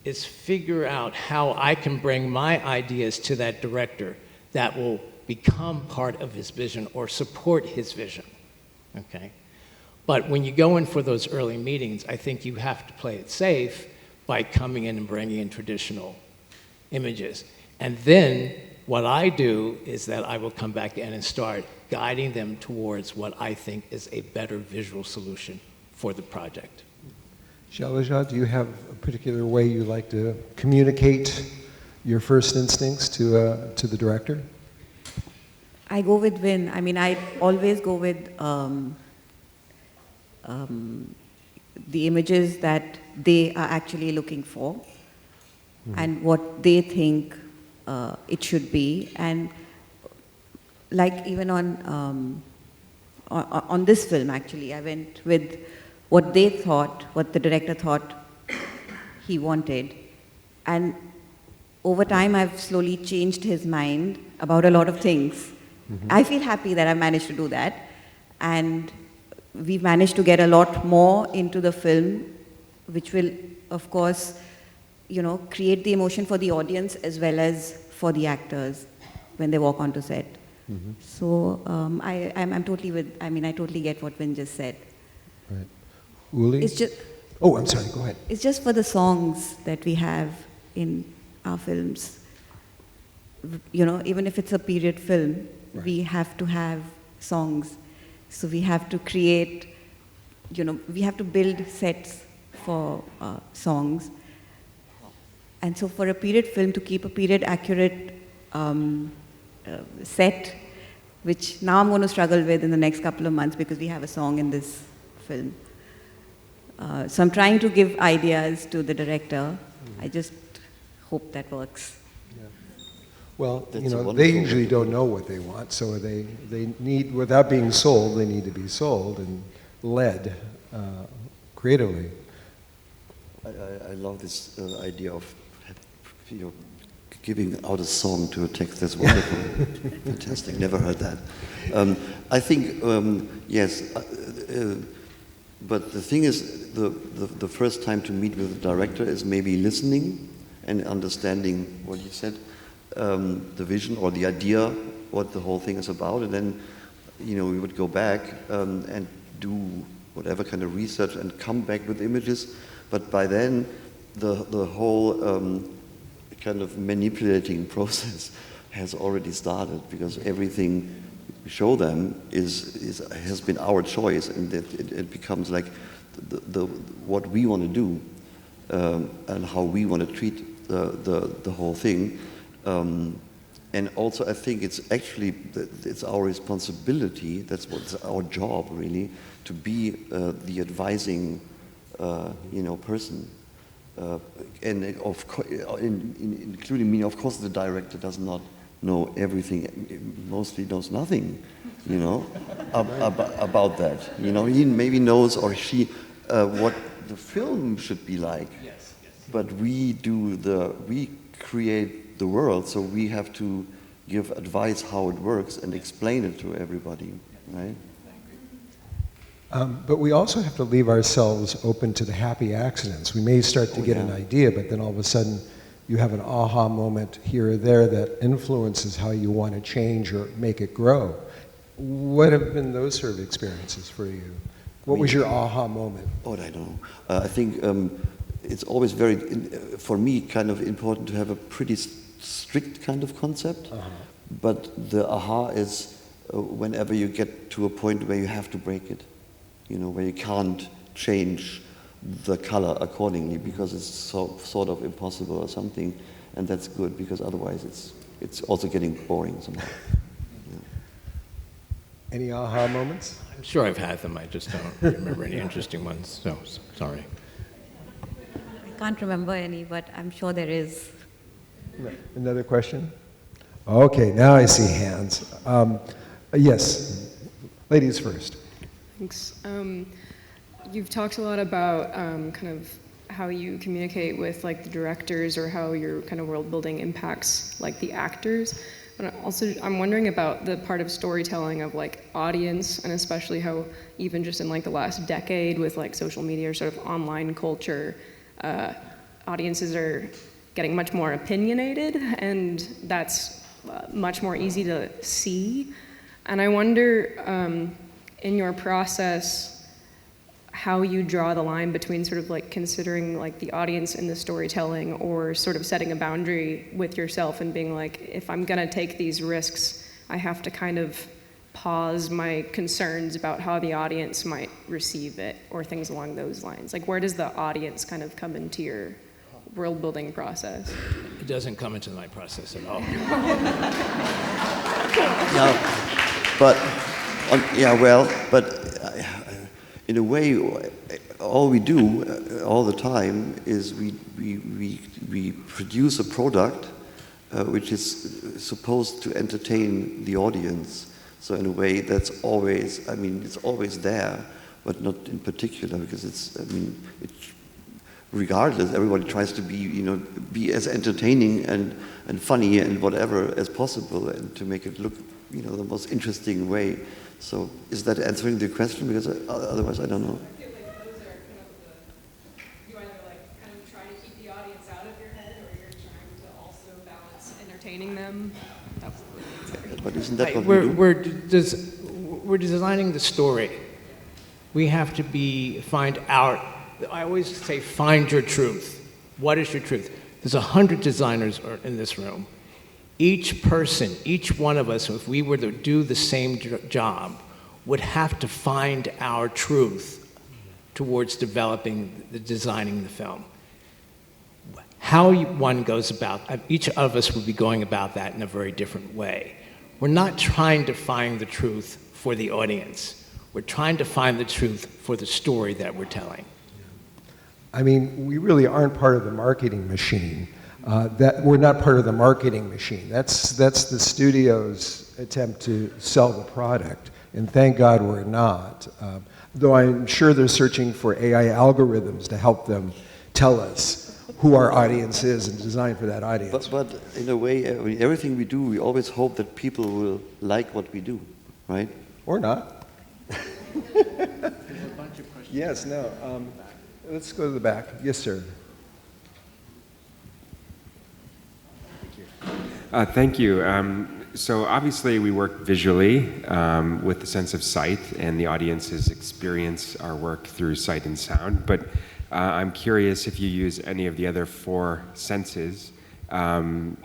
S3: is figure out how I can bring my ideas to that director that will become part of his vision or support his vision, okay? But when you go in for those early meetings, I think you have to play it safe by coming in and bringing in traditional images. And then what I do is that I will come back in and start guiding them towards what I think is a better visual solution for the project.
S1: Shailaja, do you have a particular way you like to communicate your first instincts to the director?
S4: I go with Wynn. I mean, I always go with the images that they are actually looking for, and what they think it should be. And like even on this film, actually, I went with what they thought, what the director thought he wanted. And over time, I've slowly changed his mind about a lot of things. I feel happy that I managed to do that. And we've managed to get a lot more into the film, which will, of course, create the emotion for the audience as well as for the actors when they walk onto set. So I'm totally with, I totally get what Wynn just said.
S1: Right. Uli?
S4: It's just,
S1: oh, I'm sorry, go ahead.
S4: it's just for the songs that we have in our films. Even if it's a period film,
S1: Right.
S4: we have to have songs. So we have to create, we have to build sets for songs. And so for a period film, to keep a period accurate set, which now I'm going to struggle with in the next couple of months because we have a song in this film. So I'm trying to give ideas to the director. I just hope that works.
S1: Yeah. Well,
S2: That's
S1: they
S2: wonderful.
S1: usually don't know what they want, so they need, without being sold, they need to be sold and led creatively.
S2: I love this idea of giving out a song to a text. That's wonderful. Fantastic. Never heard that. I think, yes, but the thing is, the first time to meet with the director is maybe listening and understanding what you said, the vision or the idea, what the whole thing is about, and then, we would go back and do whatever kind of research and come back with images. But by then, the whole kind of manipulating process has already started, because everything show them has been our choice, and that it becomes like what we want to do and how we want to treat the whole thing. And also, I think it's our responsibility. That's what's our job, really, to be the advising, person. And including me, of course, the director does not know everything. Mostly knows nothing, about that. He maybe knows, or she, what the film should be like. Yes. But we create the world, so we have to give advice how it works and explain it to everybody, right?
S1: But we also have to leave ourselves open to the happy accidents. We may start to get an idea, but then all of a sudden you have an aha moment here or there that influences how you want to change or make it grow. What have been those sort of experiences for you? What was your aha moment?
S2: Oh, I don't know. I think it's always for me, kind of important to have a pretty strict kind of concept. But the aha is whenever you get to a point where you have to break it. Where you can't change the color accordingly because it's sort of impossible or something, and that's good because otherwise it's also getting boring somehow.
S1: Any aha moments?
S3: I'm sure I've had them. I just don't remember any interesting ones. So sorry.
S4: I can't remember any, but I'm sure there is.
S1: Another question? Okay, now I see hands. Yes, ladies first.
S6: Thanks. You've talked a lot about kind of how you communicate with like the directors or how your kind of world building impacts like the actors. But also I'm wondering about the part of storytelling of like audience, and especially how even just in like the last decade with like social media or sort of online culture, audiences are getting much more opinionated, and that's much more easy to see. And I wonder, in your process, how you draw the line between sort of like considering like the audience in the storytelling or sort of setting a boundary with yourself and being like, if I'm gonna take these risks, I have to kind of pause my concerns about how the audience might receive it or things along those lines. Like, where does the audience kind of come into your world building process?
S3: It doesn't come into my process at all.
S2: No, but in a way, all we do all the time is we produce a product which is supposed to entertain the audience. So in a way, it's always there, but not in particular, because regardless, everybody tries to be as entertaining and funny and whatever as possible, and to make it look, the most interesting way. So is that answering the question? Because otherwise, I don't know.
S6: I feel like those are kind of you either like kind of try to keep the audience out of your head, or you're trying to also balance entertaining them.
S2: But isn't that what
S3: we're designing the story. We have to I always say, find your truth. What is your truth? There's 100 designers in this room. Each person, each one of us, if we were to do the same job, would have to find our truth towards designing the film. How one goes about, each of us would be going about that in a very different way. We're not trying to find the truth for the audience. We're trying to find the truth for the story that we're telling.
S1: I mean, we really aren't part of the marketing machine. We're not part of the marketing machine. That's the studio's attempt to sell the product, and thank God we're not. Though I'm sure they're searching for AI algorithms to help them tell us who our audience is and design for that audience.
S2: But in a way, everything we do, we always hope that people will like what we do, right?
S1: Or not. Yes, no. Let's go to the back. Yes, sir.
S7: Thank you. So obviously we work visually with the sense of sight, and the audiences experience our work through sight and sound. But I'm curious if you use any of the other 4 senses, sound,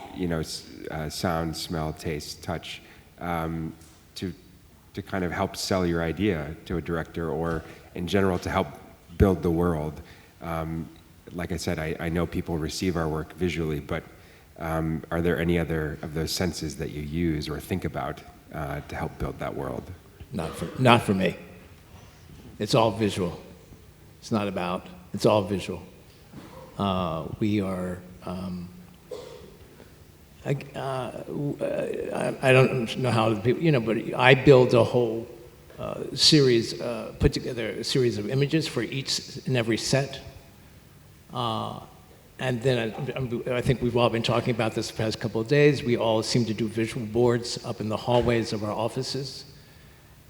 S7: smell, taste, touch, to kind of help sell your idea to a director, or in general to help build the world? Like I said, I know people receive our work visually, but are there any other of those senses that you use or think about to help build that world?
S3: Not for me. It's all visual. It's not about, it's all visual. We are, I don't know how the people, but I build a whole series, put together a series of images for each and every set. And then I think we've all been talking about this the past couple of days. We all seem to do visual boards up in the hallways of our offices.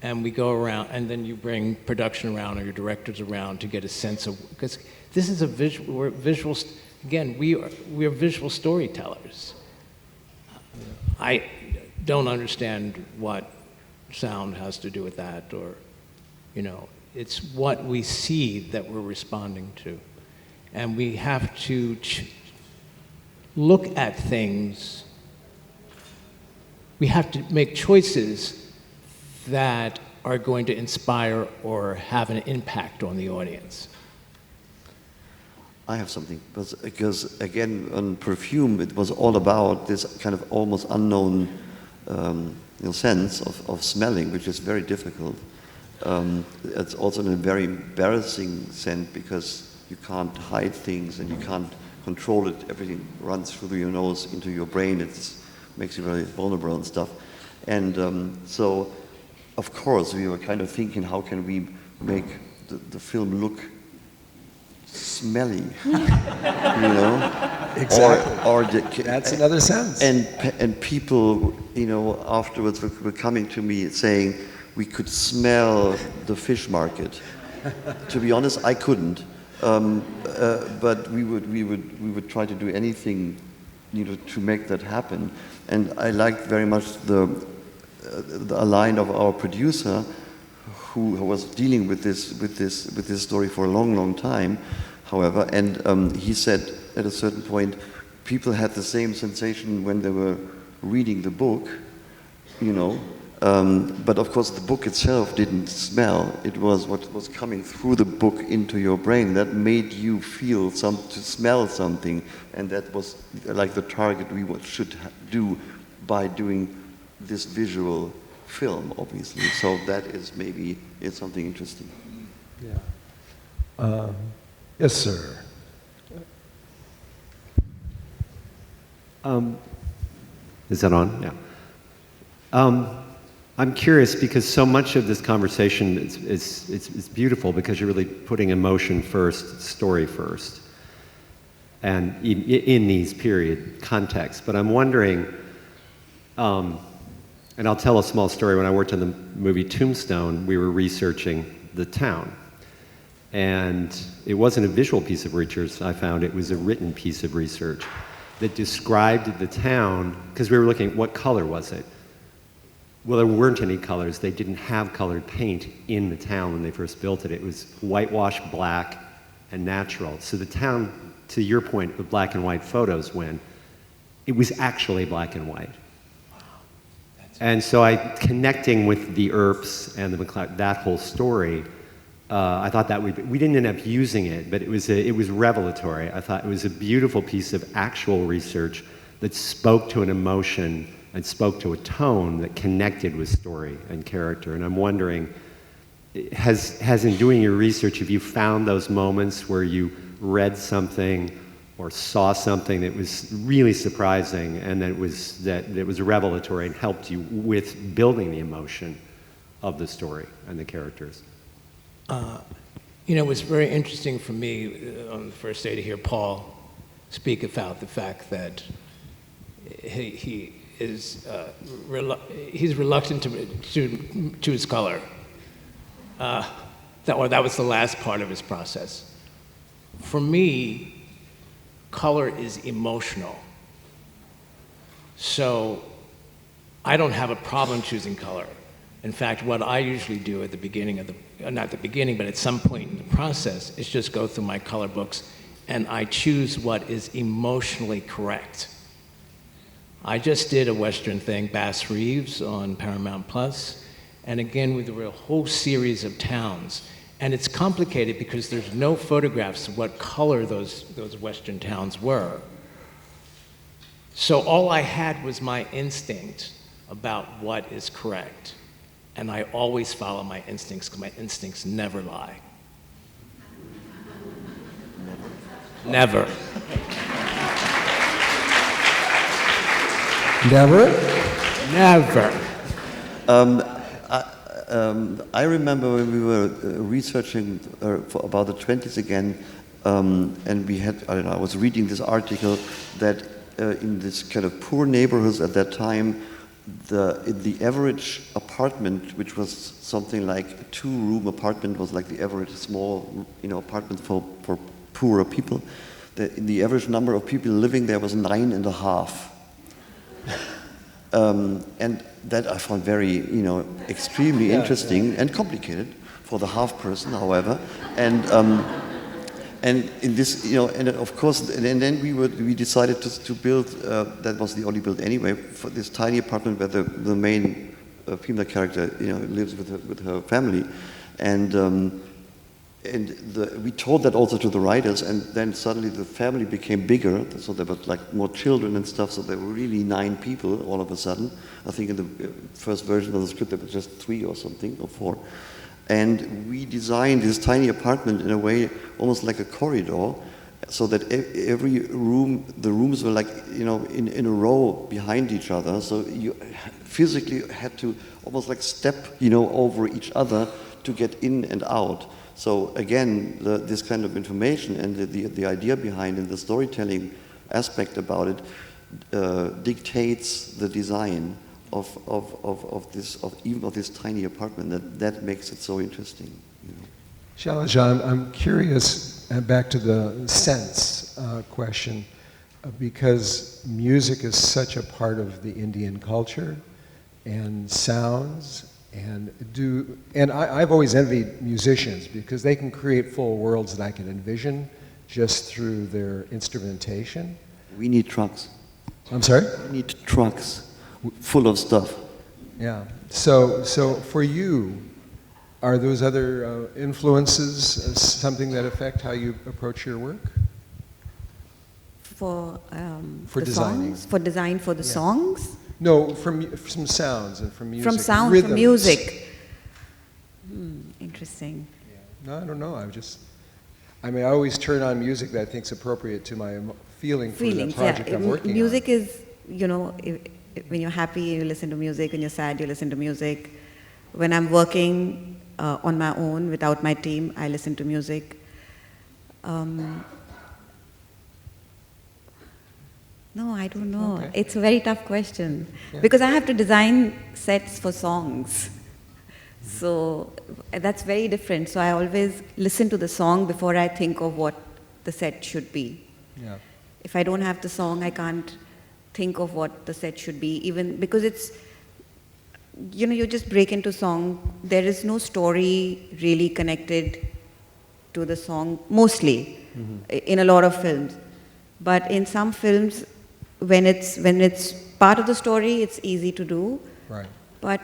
S3: And we go around, and then you bring production around or your directors around to get a sense of, because this is a visual, we're visual, again, we are visual storytellers. I don't understand what sound has to do with that, or, it's what we see that we're responding to. And we have to look at things, we have to make choices that are going to inspire or have an impact on the audience.
S2: I have something, because again, on Perfume, it was all about this kind of almost unknown sense of smelling, which is very difficult. It's also in a very embarrassing sense, because you can't hide things and you can't control it. Everything runs through your nose into your brain. It makes you very vulnerable and stuff. And so, of course, we were kind of thinking, how can we make the film look smelly,
S1: Exactly. That's another sense.
S2: And people, afterwards were coming to me saying, we could smell the fish market. To be honest, I couldn't. But we would try to do anything, to make that happen. And I liked very much the line of our producer, who was dealing with this story for a long time. However, and he said at a certain point, people had the same sensation when they were reading the book, but of course the book itself didn't smell. It was what was coming through the book into your brain that made you feel to smell something, and that was like the target we should do by doing this visual film, obviously. So that is maybe it's something interesting.
S1: Yeah. Yes, sir.
S8: Is that on? Yeah. I'm curious, because so much of this conversation is beautiful, because you're really putting emotion first, story first, and in these period contexts. But I'm wondering, and I'll tell a small story. When I worked on the movie Tombstone, we were researching the town. And it wasn't a visual piece of research, I found. It was a written piece of research that described the town, because we were looking at what color was it. Well, there weren't any colors. They didn't have colored paint in the town when they first built it. It was whitewashed black and natural. So the town, to your point with black and white photos, Wynn, it was actually black and white. And so connecting with the Earps and the McLeod, that whole story, I thought that we didn't end up using it, but it was revelatory. I thought it was a beautiful piece of actual research that spoke to an emotion and spoke to a tone that connected with story and character. And I'm wondering, has in doing your research, have you found those moments where you read something or saw something that was really surprising, and that it was revelatory and helped you with building the emotion of the story and the characters?
S3: It was very interesting for me on the first day to hear Paul speak about the fact that he's reluctant to choose color. That was the last part of his process. For me, color is emotional. So I don't have a problem choosing color. In fact, what I usually do at the beginning of not the beginning, but at some point in the process, is just go through my color books and I choose what is emotionally correct. I just did a Western thing, Bass Reeves on Paramount Plus, and again with a whole series of towns. And it's complicated because there's no photographs of what color those Western towns were. So all I had was my instinct about what is correct. And I always follow my instincts because my instincts never lie. Never.
S1: Never?
S3: Never.
S2: I remember when we were researching about the 20s again, and we had, I don't know, I was reading this article that in this kind of poor neighborhoods at that time, the average apartment, which was something like a 2-room apartment, was like the average small, apartment for poorer people. The average number of people living there was 9.5. And that I found very, extremely interesting and complicated for the half person, however. And in this, and of course, and then we decided to build. That was the only build anyway, for this tiny apartment where the main female character, lives with her family, and we told that also to the writers, and then suddenly the family became bigger, so there were like more children and stuff, so there were really 9 people all of a sudden. I think in the first version of the script there were just 3 or something, or 4. And we designed this tiny apartment in a way almost like a corridor, so that every room, the rooms were like, in a row behind each other, so you physically had to almost like step, over each other to get in and out. So again, this kind of information and the idea behind it, the storytelling aspect about it, dictates the design of this tiny apartment. That makes it so interesting.
S1: Shailaja, I'm curious, back to the sense question, because music is such a part of the Indian culture, and sounds. And I've always envied musicians because they can create full worlds that I can envision just through their instrumentation.
S2: We need trucks.
S1: I'm sorry?
S2: We need trucks full of stuff.
S1: Yeah. So for you, are those other influences something that affect how you approach your work?
S4: For
S1: designing.
S4: songs? For design for the songs?
S1: No, from sounds and from music.
S4: From sound,
S1: rhythms.
S4: from music. Interesting.
S1: Yeah. No, I don't know. I always turn on music that I think is appropriate to my feeling for the project I'm working
S4: music
S1: on.
S4: is, when you're happy, you listen to music. When you're sad, you listen to music. When I'm working on my own without my team, I listen to music. No, I don't know.
S1: Okay.
S4: It's a very tough question.
S1: Yeah.
S4: Because I have to design sets for songs. So that's very different. So I always listen to the song before I think of what the set should be.
S1: Yeah.
S4: If I don't have the song, I can't think of what the set should be, even because it's, you just break into song. There is no story really connected to the song, mostly, in a lot of films. But in some films, when it's part of the story, it's easy to do.
S1: Right.
S4: But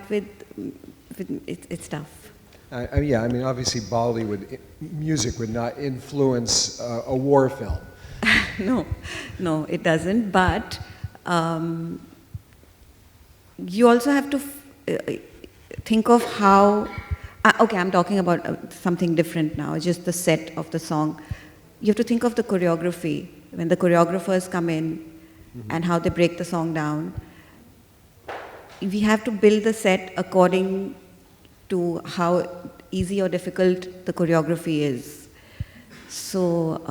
S4: it's tough.
S1: Obviously Bollywood music would not influence a war film.
S4: No, it doesn't. But you also have to think of how. Okay, I'm talking about something different now. Just the set of the song. You have to think of the choreography when the choreographers come in and how they break the song down. We have to build the set according to how easy or difficult the choreography is. So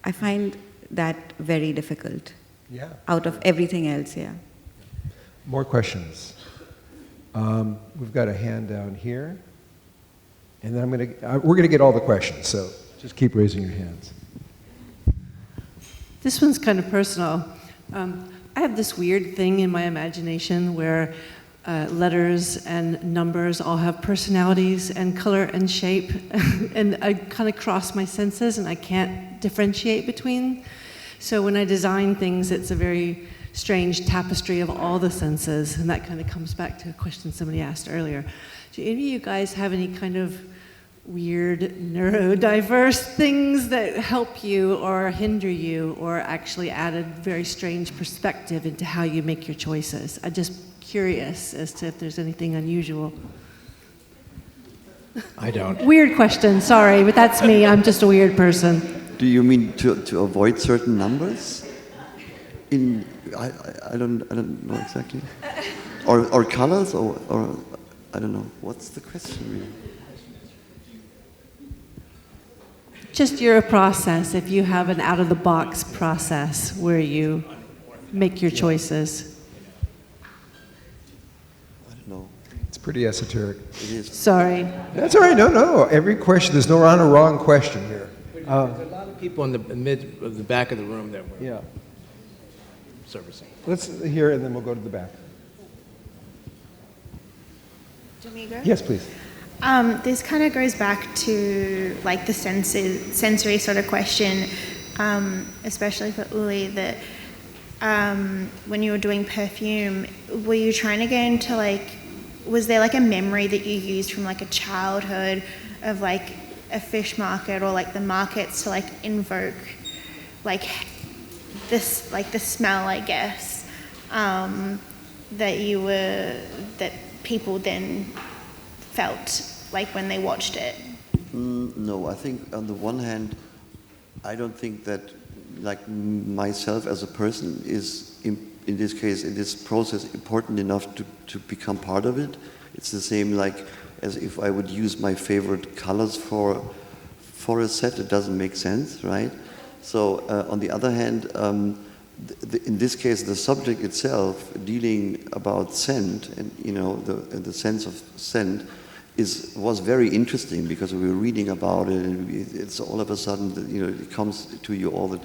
S4: I find that very difficult.
S1: Yeah.
S4: Out of everything else, yeah.
S1: More questions. We've got a hand down here, and then we're gonna get all the questions. So just keep raising your hands.
S9: This one's kind of personal. I have this weird thing in my imagination where letters and numbers all have personalities and color and shape, and I kind of cross my senses and I can't differentiate between So when I design things, it's a very strange tapestry of all the senses, and that kind of comes back to a question somebody asked earlier. Do any of you guys have any kind of weird neurodiverse things that help you or hinder you or actually add a very strange perspective into how you make your choices? I'm just curious as to if there's anything unusual.
S3: I don't.
S9: Weird question, sorry, but that's me. I'm just a weird person.
S2: Do you mean to avoid certain numbers? I don't know exactly. Or colors or I don't know. What's the question really?
S9: Just your process, if you have an out-of-the-box process where you make your choices.
S2: I don't know.
S1: It's pretty esoteric.
S2: It is.
S9: Sorry.
S1: That's all right. No. Every question, there's no right or wrong question here.
S3: There's a lot of people in the mid of the back of the room that we're
S1: Yeah.
S3: servicing.
S1: Let's hear, and then we'll go to the back.
S10: Domingo?
S1: Yes, please.
S10: This kind of goes back to like the sensory sort of question, especially for Uli, that when you were doing perfume, were you trying to get into like, was there like a memory that you used from like a childhood of like a fish market or like the markets to like invoke like this, like the smell, I guess, that people then felt like when they watched it?
S2: No, I think on the one hand, I don't think that like myself as a person is in this case, in this process, important enough to become part of it. It's the same like as if I would use my favorite colors for a set. It doesn't make sense, right? So on the other hand, in this case, the subject itself, dealing about scent and the sense of scent, was very interesting because we were reading about it, and it's all of a sudden it comes to you all the,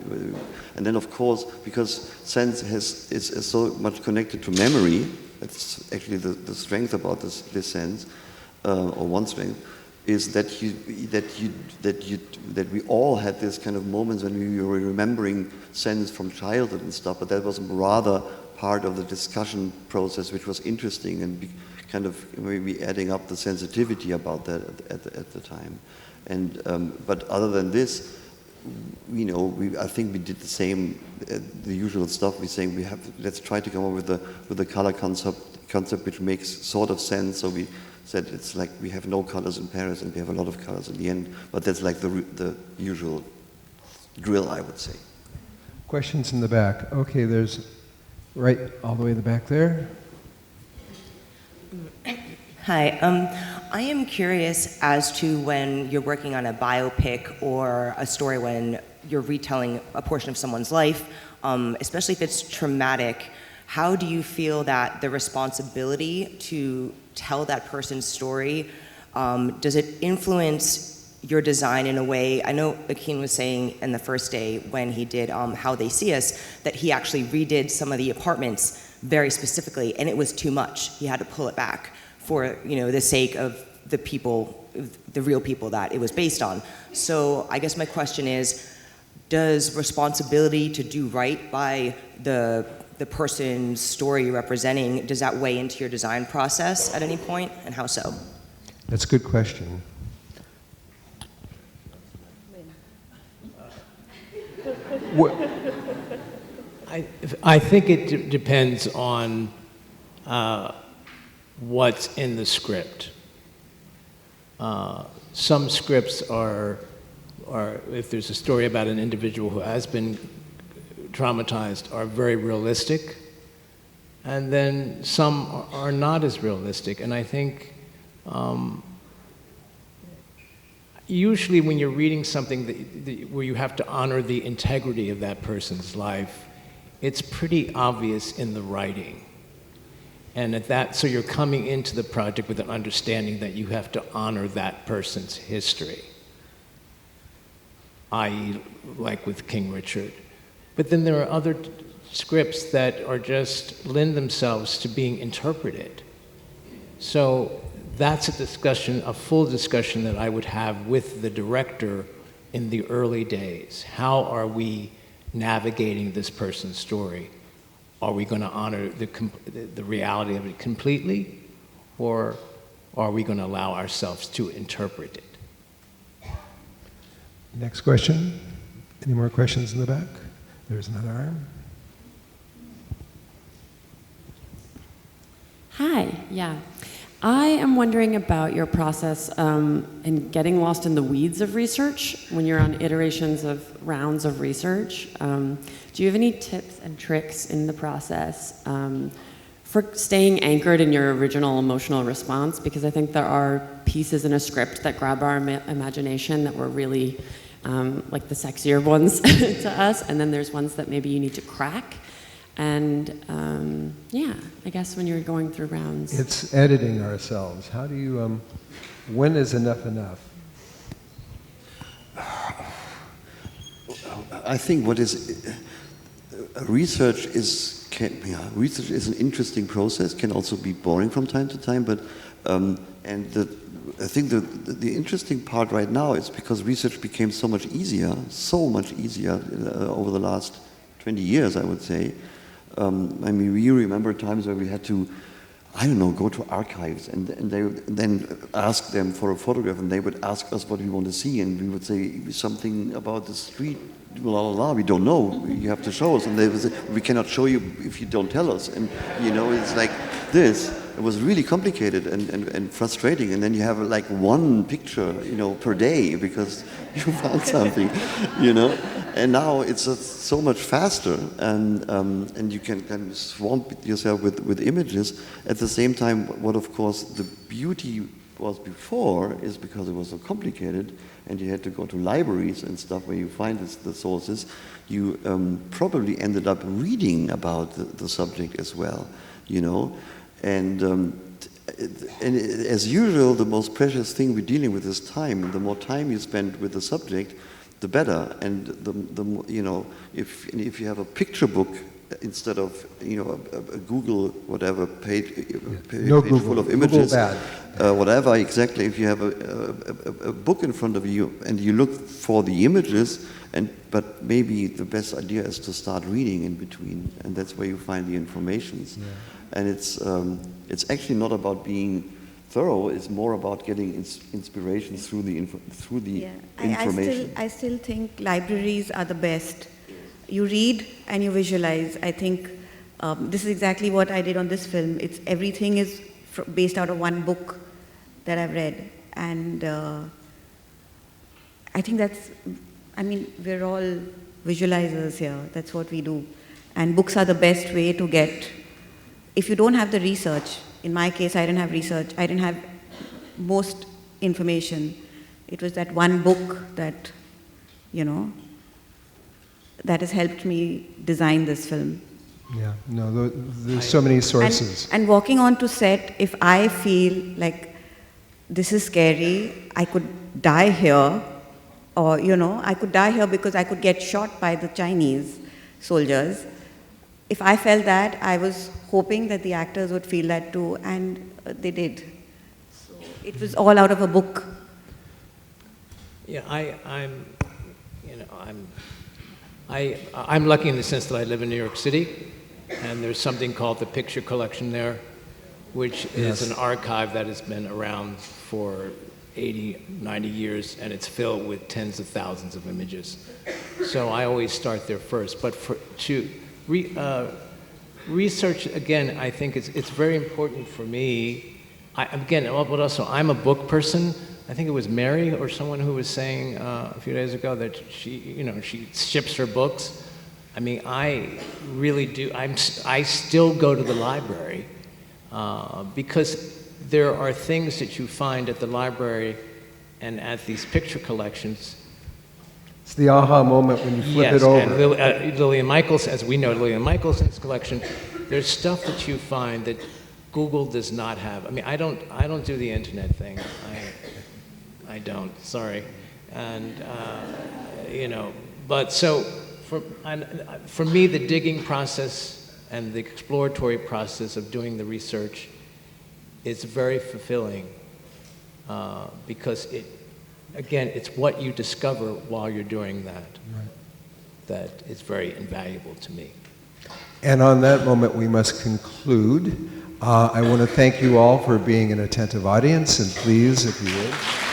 S2: and then of course because sense is so much connected to memory. That's actually the strength about this sense, or one strength, is that we all had this kind of moments when we were remembering sense from childhood and stuff, but that was rather part of the discussion process, which was interesting and kind of maybe adding up the sensitivity about that at the time. And but other than this, I think we did the same, the usual stuff. We're saying let's try to come up with the color concept which makes sort of sense. So we said it's like we have no colors in Paris and we have a lot of colors in the end, but that's like the usual drill, I would say.
S1: Questions in the back. Okay, there's right all the way in the back there.
S11: Hi, I am curious as to when you're working on a biopic or a story when you're retelling a portion of someone's life, especially if it's traumatic, how do you feel that the responsibility to tell that person's story, does it influence your design in a way? I know Akin was saying in the first day when he did How They See Us, that he actually redid some of the apartments very specifically, and it was too much. He had to pull it back for the sake of the people, the real people that it was based on. So I guess my question is, does responsibility to do right by the person's story you're representing, does that weigh into your design process at any point, and how so?
S1: That's a good question.
S3: I think it depends on what's in the script. Some scripts are, if there's a story about an individual who has been traumatized, are very realistic, and then some are not as realistic. And I think usually when you're reading something where you have to honor the integrity of that person's life, it's pretty obvious in the writing. And so you're coming into the project with an understanding that you have to honor that person's history, i.e. like with King Richard. But then there are other scripts that are just lend themselves to being interpreted. So that's a full discussion that I would have with the director in the early days. How are we navigating this person's story, are we going to honor the reality of it completely, or are we going to allow ourselves to interpret it?
S1: Next question. Any more questions in the back? There's another arm.
S12: Hi, yeah. I am wondering about your process in getting lost in the weeds of research when you're on iterations of rounds of research. Do you have any tips and tricks in the process for staying anchored in your original emotional response? Because I think there are pieces in a script that grab our imagination that were really like the sexier ones to us, and then there's ones that maybe you need to crack. And yeah, I guess when you're going through rounds.
S1: It's editing ourselves. How do you, when is enough enough?
S2: I think what is research is an interesting process. Can also be boring from time to time, but I think the interesting part right now is because research became so much easier over the last 20 years, I would say. I mean, we remember times where we had to, I don't know, go to archives and they then ask them for a photograph, and they would ask us what we want to see, and we would say something about the street, blah, blah, blah, we don't know, you have to show us, and they would say, we cannot show you if you don't tell us, and you know, it's like this. It was really complicated and frustrating, and then you have like one picture, you know, per day because you found something, you know. And now it's so much faster, and you can kind of swamp yourself with images. At the same time, what of course the beauty was before is because it was so complicated, and you had to go to libraries and stuff where you find the sources. You probably ended up reading about the subject as well, you know. And as usual, the most precious thing we're dealing with is time. The more time you spend with the subject, the better. And the you know, if you have a picture book instead of, you know, a Google whatever page full of images, whatever exactly. If you have a book in front of you and you look for the images, but maybe the best idea is to start reading in between, and that's where you find the informations. Yeah. And it's actually not about being thorough. It's more about getting inspiration through the information.
S4: I still think libraries are the best. You read and you visualize. I think this is exactly what I did on this film. Everything is based out of one book that I've read, and I think we're all visualizers here. That's what we do, and books are the best way to get. If you don't have the research, in my case, I didn't have research. I didn't have most information. It was that one book that, you know, that has helped me design this film.
S1: Yeah, no, there's so many sources.
S4: And walking onto set, if I feel like this is scary, I could die here, or, you know, I could die here because I could get shot by the Chinese soldiers. If I felt that, I was hoping that the actors would feel that too, and they did. So it was all out of a book.
S3: Yeah, I'm lucky in the sense that I live in New York City, and there's something called the Picture Collection there, which is an archive that has been around for 80, 90 years, and it's filled with tens of thousands of images. So I always start there first. But research, again, I think it's very important for me. But also I'm a book person. I think it was Mary or someone who was saying a few days ago that she ships her books. I mean, I really do. I still go to the library because there are things that you find at the library and at these picture collections.
S1: It's the aha moment when you flip it over.
S3: And Lillian Michaels, as we know, Lillian Michaelson's collection, there's stuff that you find that Google does not have. I mean, I don't do the internet thing. I don't. Sorry, and But so for me, the digging process and the exploratory process of doing the research is very fulfilling because it's what you discover while you're doing that.
S1: Right.
S3: that is very invaluable to me.
S1: And on that moment, we must conclude. I want to thank you all for being an attentive audience, and please, if you would.